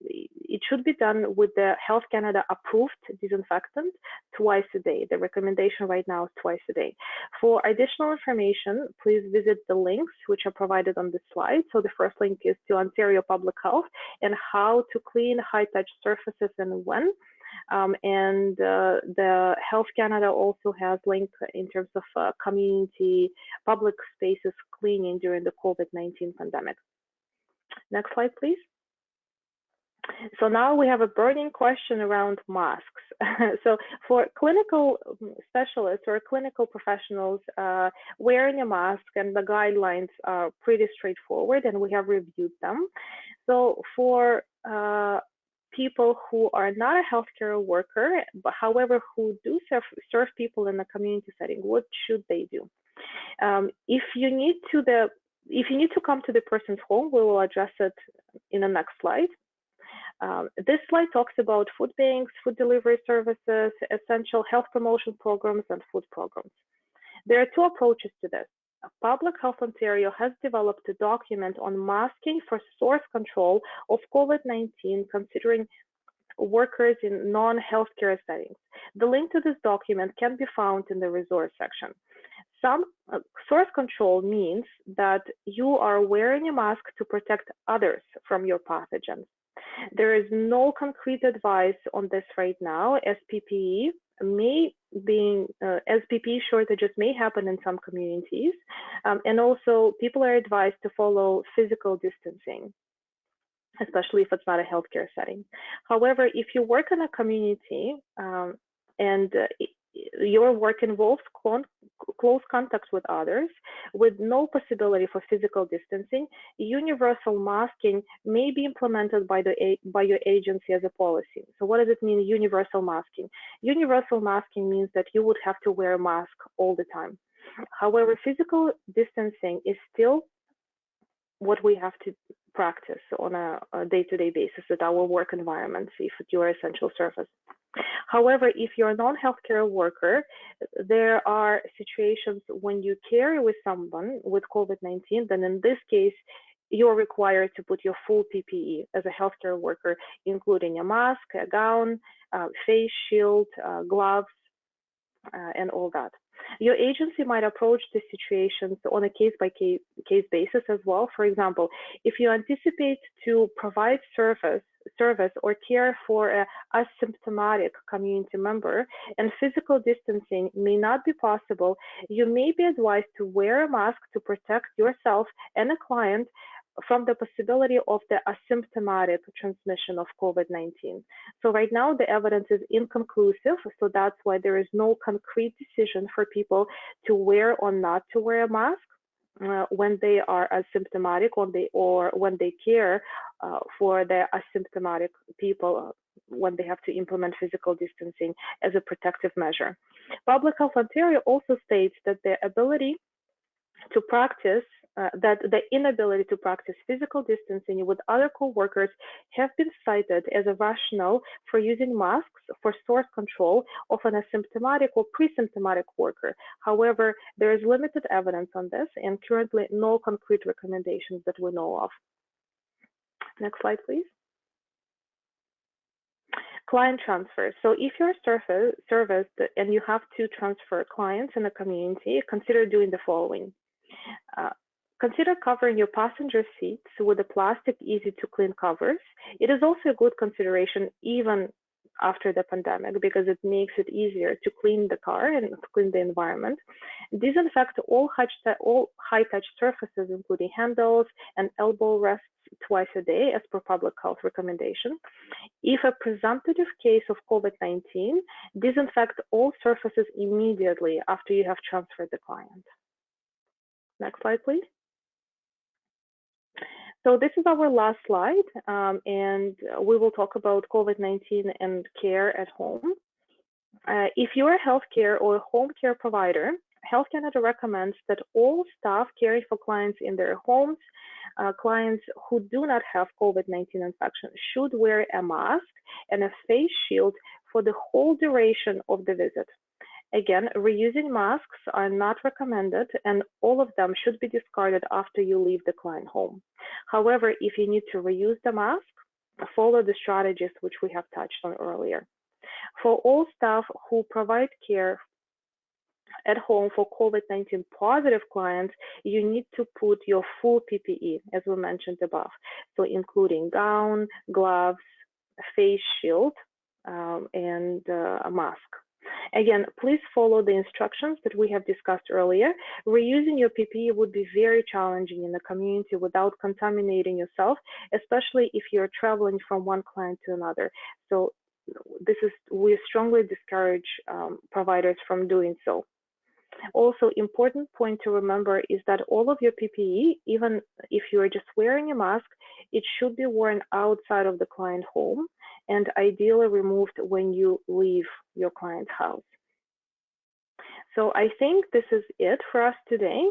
it should be done with the Health Canada approved disinfectant twice a day. The recommendation right now is twice a day. For additional information, please visit the links which are provided on this slide. So the first link is to Ontario Public Health and how to clean high-touch surfaces and when. The Health Canada also has link in terms of community public spaces cleaning during the COVID-19 pandemic. Next slide, please. So now we have a burning question around masks. So for clinical specialists or clinical professionals, wearing a mask and the guidelines are pretty straightforward and we have reviewed them. So for people who are not a healthcare worker, but however who do serve people in a community setting, what should they do? If you need to come to the person's home, we will address it in the next slide. This slide talks about food banks, food delivery services, essential health promotion programs, and food programs. There are 2 approaches to this. Public Health Ontario has developed a document on masking for source control of COVID-19, considering workers in non-healthcare settings. The link to this document can be found in the resource section. Some source control means that you are wearing a mask to protect others from your pathogens. There is no concrete advice on this right now, as PPE shortages may happen in some communities, and also people are advised to follow physical distancing, especially if it's not a healthcare setting. However, if you work in a community and your work involves close contacts with others with no possibility for physical distancing, universal masking may be implemented by your agency as a policy. So what does it mean, universal masking? Universal masking means that you would have to wear a mask all the time. However, physical distancing is still what we have to practice on a day-to-day basis at our work environments if you're an essential service. However, if you're a non-healthcare worker, there are situations when you care with someone with COVID-19, then in this case, you're required to put your full PPE as a healthcare worker, including a mask, a gown, face shield, gloves, and all that. Your agency might approach the situations on a case-by-case basis as well. For example, if you anticipate to provide service or care for an asymptomatic community member and physical distancing may not be possible, you may be advised to wear a mask to protect yourself and a client from the possibility of the asymptomatic transmission of COVID-19. So right now, the evidence is inconclusive, so that's why there is no concrete decision for people to wear or not to wear a mask when they are asymptomatic or when they care for the asymptomatic people when they have to implement physical distancing as a protective measure. Public Health Ontario also states that the ability to practice that the inability to practice physical distancing with other co-workers have been cited as a rationale for using masks for source control of an asymptomatic or pre-symptomatic worker. However, there is limited evidence on this and currently no concrete recommendations that we know of. Next slide, please. Client transfers. So if you're serviced and you have to transfer clients in a community, consider doing the following. Consider covering your passenger seats with the plastic easy-to-clean covers. It is also a good consideration even after the pandemic because it makes it easier to clean the car and clean the environment. Disinfect all high-touch surfaces, including handles and elbow rests, twice a day as per public health recommendation. If a presumptive case of COVID-19, disinfect all surfaces immediately after you have transferred the client. Next slide, please. So this is our last slide, and we will talk about COVID-19 and care at home. If you're a healthcare or home care provider, Health Canada recommends that all staff caring for clients in their homes, clients who do not have COVID-19 infection, should wear a mask and a face shield for the whole duration of the visit. Again, reusing masks are not recommended and all of them should be discarded after you leave the client home. However, if you need to reuse the mask, follow the strategies which we have touched on earlier. For all staff who provide care at home for COVID-19 positive clients, you need to put your full PPE, as we mentioned above. So including gown, gloves, face shield, and a mask. Again, please follow the instructions that we have discussed earlier. Reusing your PPE would be very challenging in the community without contaminating yourself, especially if you're traveling from one client to another. So we strongly discourage providers from doing so. Also, important point to remember is that all of your PPE, even if you're just wearing a mask, it should be worn outside of the client home and ideally removed when you leave your client's house. So I think this is it for us today.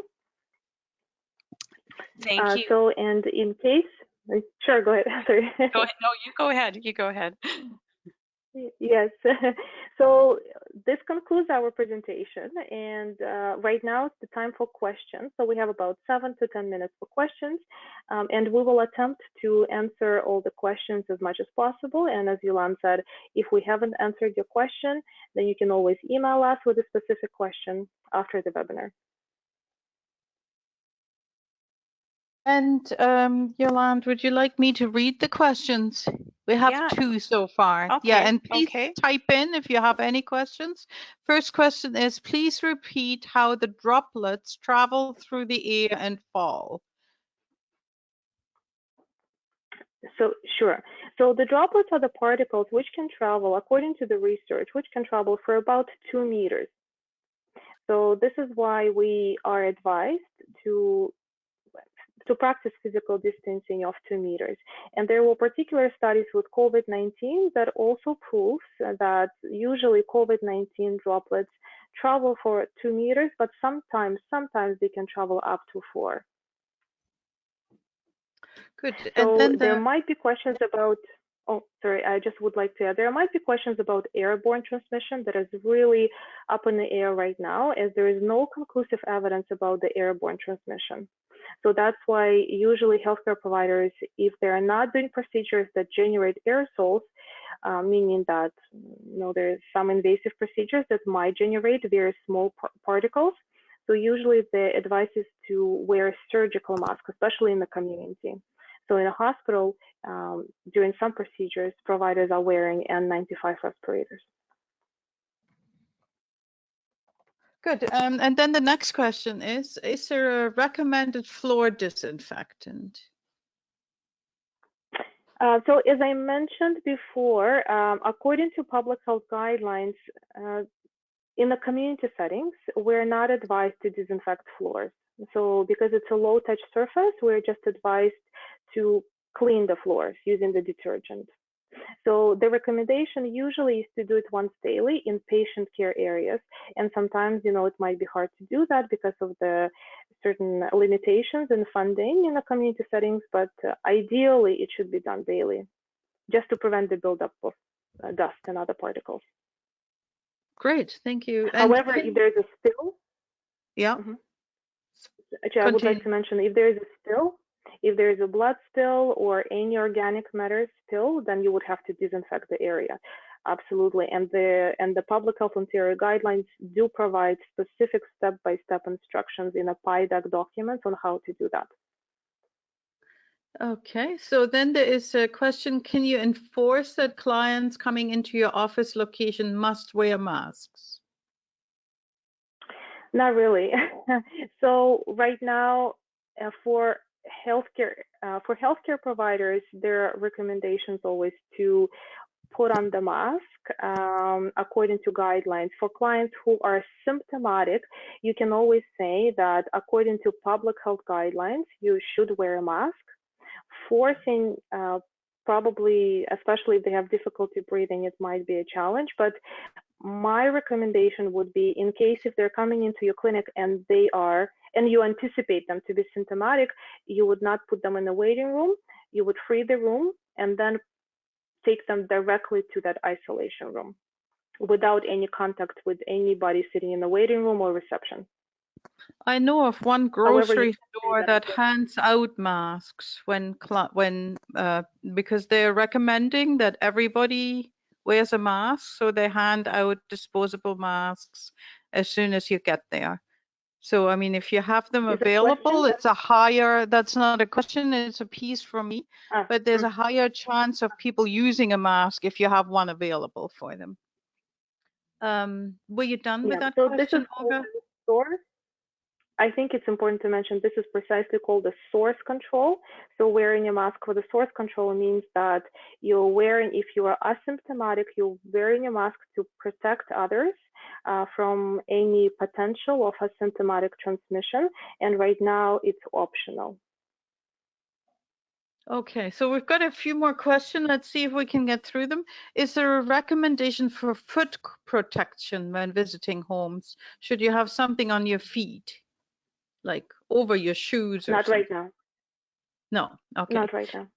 Thank you. So, and in case, sure, go ahead. Sorry. Go ahead. No, you go ahead. You go ahead. Yes. So this concludes our presentation, and right now it's the time for questions. So we have about 7 to 10 minutes for questions, and we will attempt to answer all the questions as much as possible. And as Yulan said, if we haven't answered your question, then you can always email us with a specific question after the webinar. And Yolande, would you like me to read the questions? We have Yeah, two so far. Yeah, okay, and please okay. type in if you have any questions. First question is, please repeat how the droplets travel through the air and fall. So sure. So the droplets are the particles which can travel, according to the research, which can travel for about 2 meters. So this is why we are advised to practice physical distancing of 2 meters. And there were particular studies with COVID-19 that also proves that usually COVID-19 droplets travel for 2 meters, but sometimes they can travel up to 4. Good. And So then there might be questions about, oh, sorry, I just would like to add, there might be questions about airborne transmission that is really up in the air right now, as there is no conclusive evidence about the airborne transmission. So that's why usually healthcare providers, if they're not doing procedures that generate aerosols, meaning that there's some invasive procedures that might generate very small particles. So usually the advice is to wear surgical masks, especially in the community. So in a hospital, during some procedures, providers are wearing N95 respirators. good. And then the next question is there a recommended floor disinfectant? So as I mentioned before, according to public health guidelines, in the community settings, we're not advised to disinfect floors. So because it's a low touch surface, we're just advised to clean the floors using the detergent. So the recommendation usually is to do it once daily in patient care areas. And sometimes, it might be hard to do that because of the certain limitations in funding in the community settings, but ideally it should be done daily, just to prevent the buildup of dust and other particles. Great, thank you. However, if there's a spill, yeah. Actually, I would like to mention, if there is a spill, if there is a blood spill or any organic matter spill, then you would have to disinfect the area. Absolutely. And the Public Health Ontario guidelines do provide specific step-by-step instructions in a PIDAC document on how to do that. Okay, so then there is a question, can you enforce that clients coming into your office location must wear masks? Not really. So right now, for healthcare providers, there are recommendations always to put on the mask according to guidelines. For clients who are symptomatic, you can always say that according to public health guidelines, you should wear a mask. Forcing probably, especially if they have difficulty breathing, it might be a challenge, but my recommendation would be, in case if they're coming into your clinic and you anticipate them to be symptomatic, you would not put them in the waiting room. You would free the room and then take them directly to that isolation room without any contact with anybody sitting in the waiting room or reception. I know of one grocery store that hands out masks because they're recommending that everybody wears a mask, so they hand out disposable masks as soon as you get there. So, I mean, if you have them available, it's a higher, that's not a question, it's a piece from me, but there's a higher chance of people using a mask if you have one available for them. Were you done with that question, Olga? I think it's important to mention this is precisely called the source control. So wearing a mask for the source control means that you're wearing, if you are asymptomatic, you're wearing a mask to protect others from any potential of asymptomatic transmission. And right now it's optional. Okay, so we've got a few more questions. Let's see if we can get through them. Is there a recommendation for foot protection when visiting homes? Should you have something on your feet, like over your shoes or Not something? right now. No, okay. Not right now.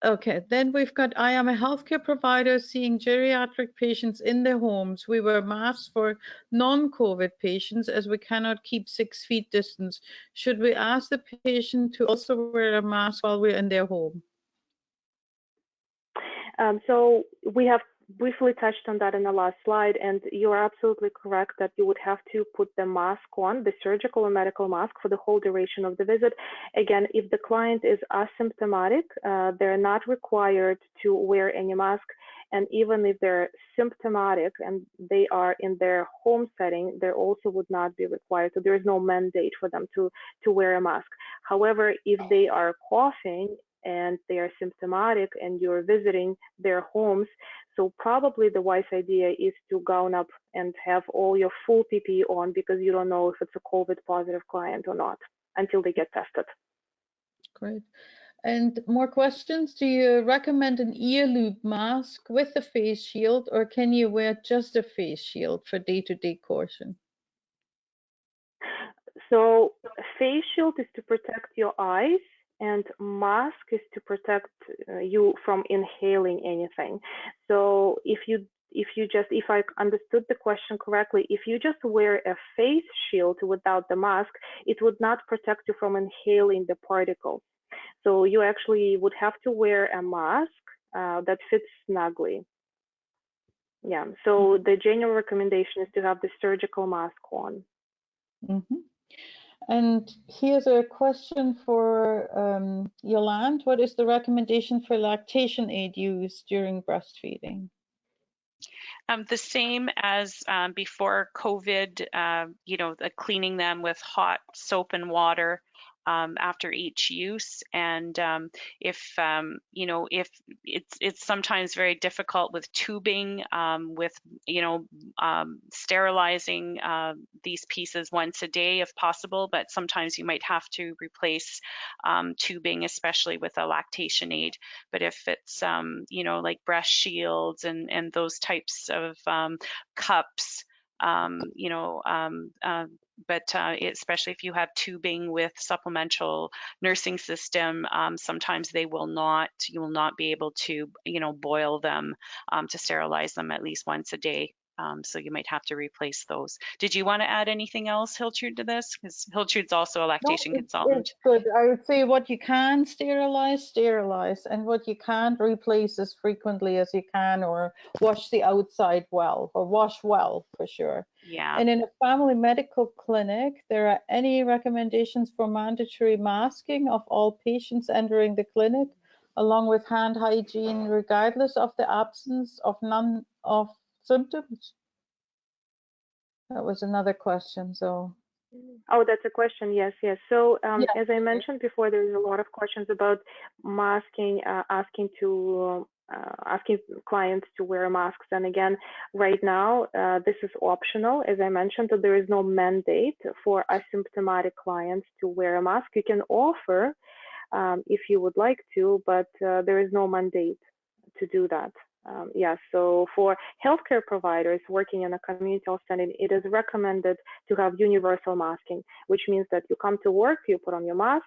Okay, then we've got, I am a healthcare provider seeing geriatric patients in their homes. We wear masks for non-COVID patients as we cannot keep 6 feet distance. Should we ask the patient to also wear a mask while we're in their home? So we have briefly touched on that in the last slide, and you are absolutely correct that you would have to put the mask on, the surgical or medical mask, for the whole duration of the visit. Again, if the client is asymptomatic, they're not required to wear any mask. And even if they're symptomatic and they are in their home setting, they also would not be required. So there is no mandate for them to wear a mask. However, if they are coughing and they are symptomatic and you're visiting their homes, so probably the wise idea is to gown up and have all your full PPE on, because you don't know if it's a COVID positive client or not until they get tested. Great. And more questions. Do you recommend an ear loop mask with a face shield, or can you wear just a face shield for day-to-day caution? So face shield is to protect your eyes, and mask is to protect you from inhaling anything. So if I understood the question correctly, if you just wear a face shield without the mask, it would not protect you from inhaling the particles. So you actually would have to wear a mask that fits snugly. Yeah, so the general recommendation is to have the surgical mask on. Mm-hmm. And here's a question for Yolande. What is the recommendation for lactation aid use during breastfeeding? The same as before COVID, cleaning them with hot soap and water after each use. And if it's sometimes very difficult with tubing, with sterilizing these pieces once a day if possible, but sometimes you might have to replace tubing, especially with a lactation aid. But if it's like breast shields and those types of cups, especially if you have tubing with supplemental nursing system, sometimes you will not be able to, boil them to sterilize them at least once a day. So you might have to replace those. Did you want to add anything else, Hiltrud, to this? Because Hiltrud's also a lactation consultant. It's good. I would say what you can sterilize, and what you can't, replace as frequently as you can, or wash the outside well, or wash well for sure. Yeah. And in a family medical clinic, there are any recommendations for mandatory masking of all patients entering the clinic, along with hand hygiene, regardless of the absence of symptoms? That was another question. So. Oh, that's a question. Yes. So as I mentioned before, there's a lot of questions about masking, asking clients to wear masks. And again, right now, this is optional. As I mentioned, that there is no mandate for asymptomatic clients to wear a mask. You can offer if you would like to, but there is no mandate to do that. So for healthcare providers working in a community health setting, it is recommended to have universal masking, which means that you come to work, you put on your mask,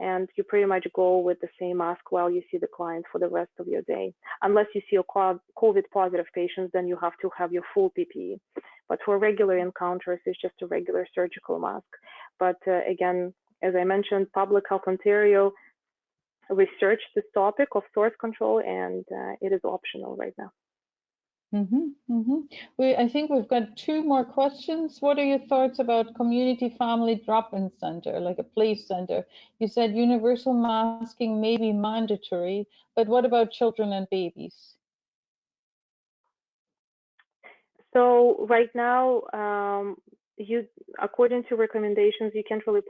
and you pretty much go with the same mask while you see the client for the rest of your day. Unless you see a COVID positive patient, then you have to have your full PPE. But for regular encounters, it's just a regular surgical mask. But again, as I mentioned, Public Health Ontario researched this topic of source control, and it is optional right now. I think we've got two more questions. What are your thoughts about community family drop-in center, like a place center? You said universal masking may be mandatory, but what about children and babies? So right now, according to recommendations, you can't really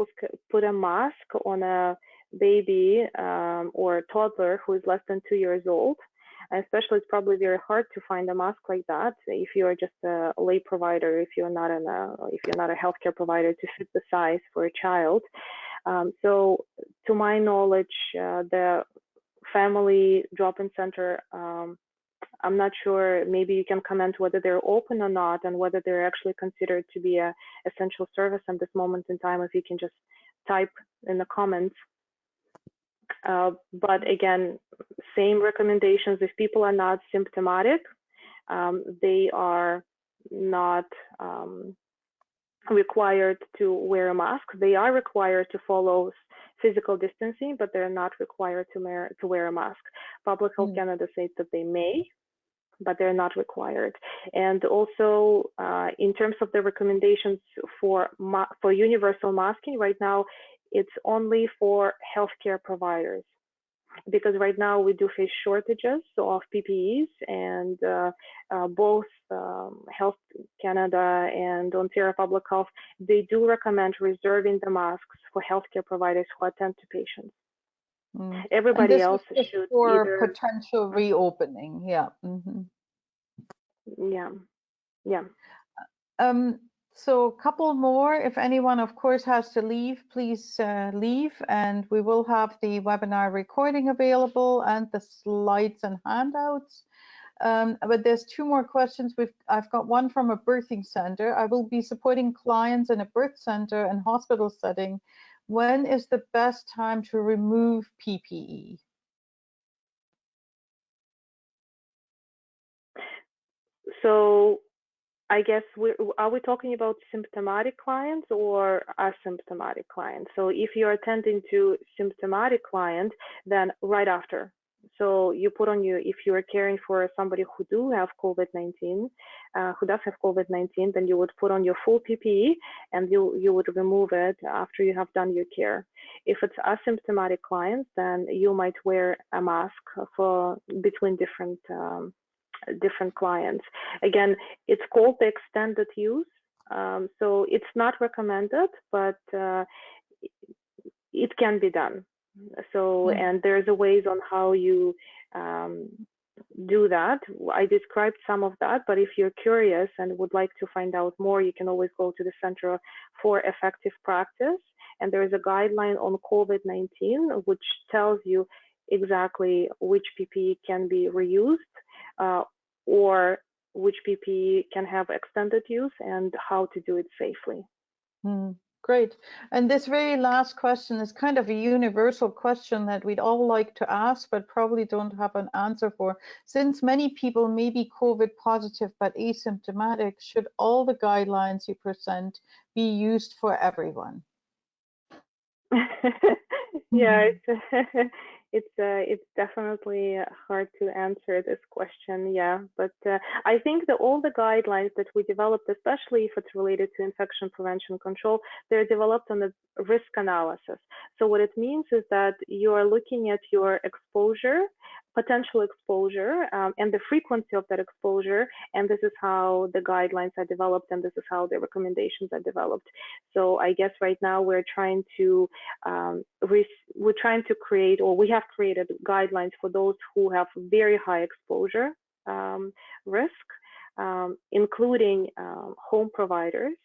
put a mask on a baby or a toddler who is less than 2 years old. Especially, it's probably very hard to find a mask like that if you are just a lay provider, if you're not a healthcare provider to fit the size for a child. So, to my knowledge, the family drop-in center, I'm not sure. Maybe you can comment whether they're open or not, and whether they're actually considered to be a essential service at this moment in time. If you can just type in the comments. But again, same recommendations. If people are not symptomatic, they are not required to wear a mask. They are required to follow physical distancing, but they're not required to wear a mask. Public Health Canada says that they may. but they're not required. And also, in terms of the recommendations for universal masking, right now, it's only for healthcare providers, because right now we do face shortages of PPEs, and both Health Canada and Ontario Public Health, they do recommend reserving the masks for healthcare providers who attend to patients. Everybody else should for either potential reopening. Yeah. Yeah. So a couple more. If anyone, of course, has to leave, please leave, and we will have the webinar recording available and the slides and handouts. But there's two more questions. I've got one from a birthing center. I will be supporting clients in a birth center and hospital setting. When is the best time to remove PPE? So I guess are we talking about symptomatic clients or asymptomatic clients? So if you're attending to symptomatic clients, then right after. So you put on if you're caring for somebody who do have COVID-19, who does have COVID-19, then you would put on your full PPE and you would remove it after you have done your care. If it's asymptomatic clients, then you might wear a mask for between different clients. Again, it's called the extended use. So it's not recommended, but it can be done. So, and there's a ways on how you do that. I described some of that, but if you're curious and would like to find out more, you can always go to the Center for Effective Practice. And there is a guideline on COVID-19, which tells you exactly which PPE can be reused or which PPE can have extended use and how to do it safely. Great. And this very last question is kind of a universal question that we'd all like to ask, but probably don't have an answer for. Since many people may be COVID positive but asymptomatic, should all the guidelines you present be used for everyone? Yeah, it's definitely hard to answer this question. Yeah, but I think that all the guidelines that we developed, especially if it's related to infection prevention control, they're developed on the risk analysis. So what it means is that you are looking at your exposure, potential exposure, and the frequency of that exposure, and this is how the guidelines are developed, and this is how the recommendations are developed. So I guess right now we're trying to create, or we have created guidelines for those who have very high exposure risk, including home providers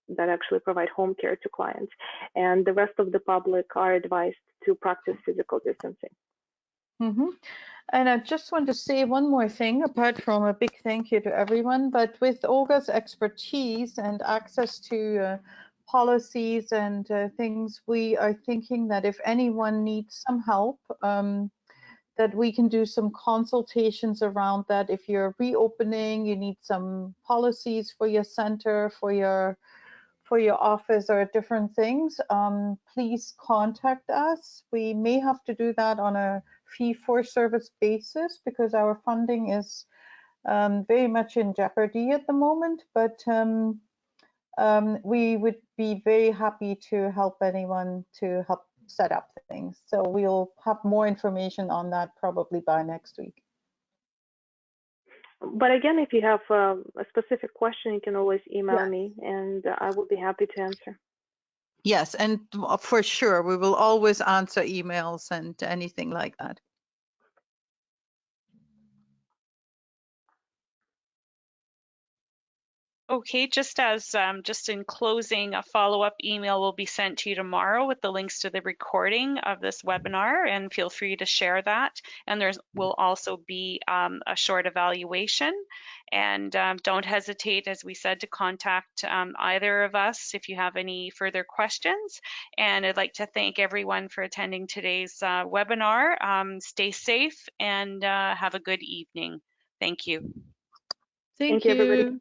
that actually provide home care to clients, and the rest of the public are advised to practice physical distancing. And I just want to say one more thing, apart from a big thank you to everyone, but with Olga's expertise and access to policies and things, we are thinking that if anyone needs some help, that we can do some consultations around that. If you're reopening, you need some policies for your center, for your office, or different things, please contact us. We may have to do that on a fee-for-service basis because our funding is very much in jeopardy at the moment, but we would be very happy to help anyone to help set up things. So we'll have more information on that probably by next week. But again, if you have a specific question, you can always email me and I will be happy to answer. Yes, and for sure, we will always answer emails and anything like that. Okay, just in closing, a follow-up email will be sent to you tomorrow with the links to the recording of this webinar, and feel free to share that. And there will also be a short evaluation. And don't hesitate, as we said, to contact either of us if you have any further questions. And I'd like to thank everyone for attending today's webinar. Stay safe and have a good evening. Thank you. Thank you, everybody.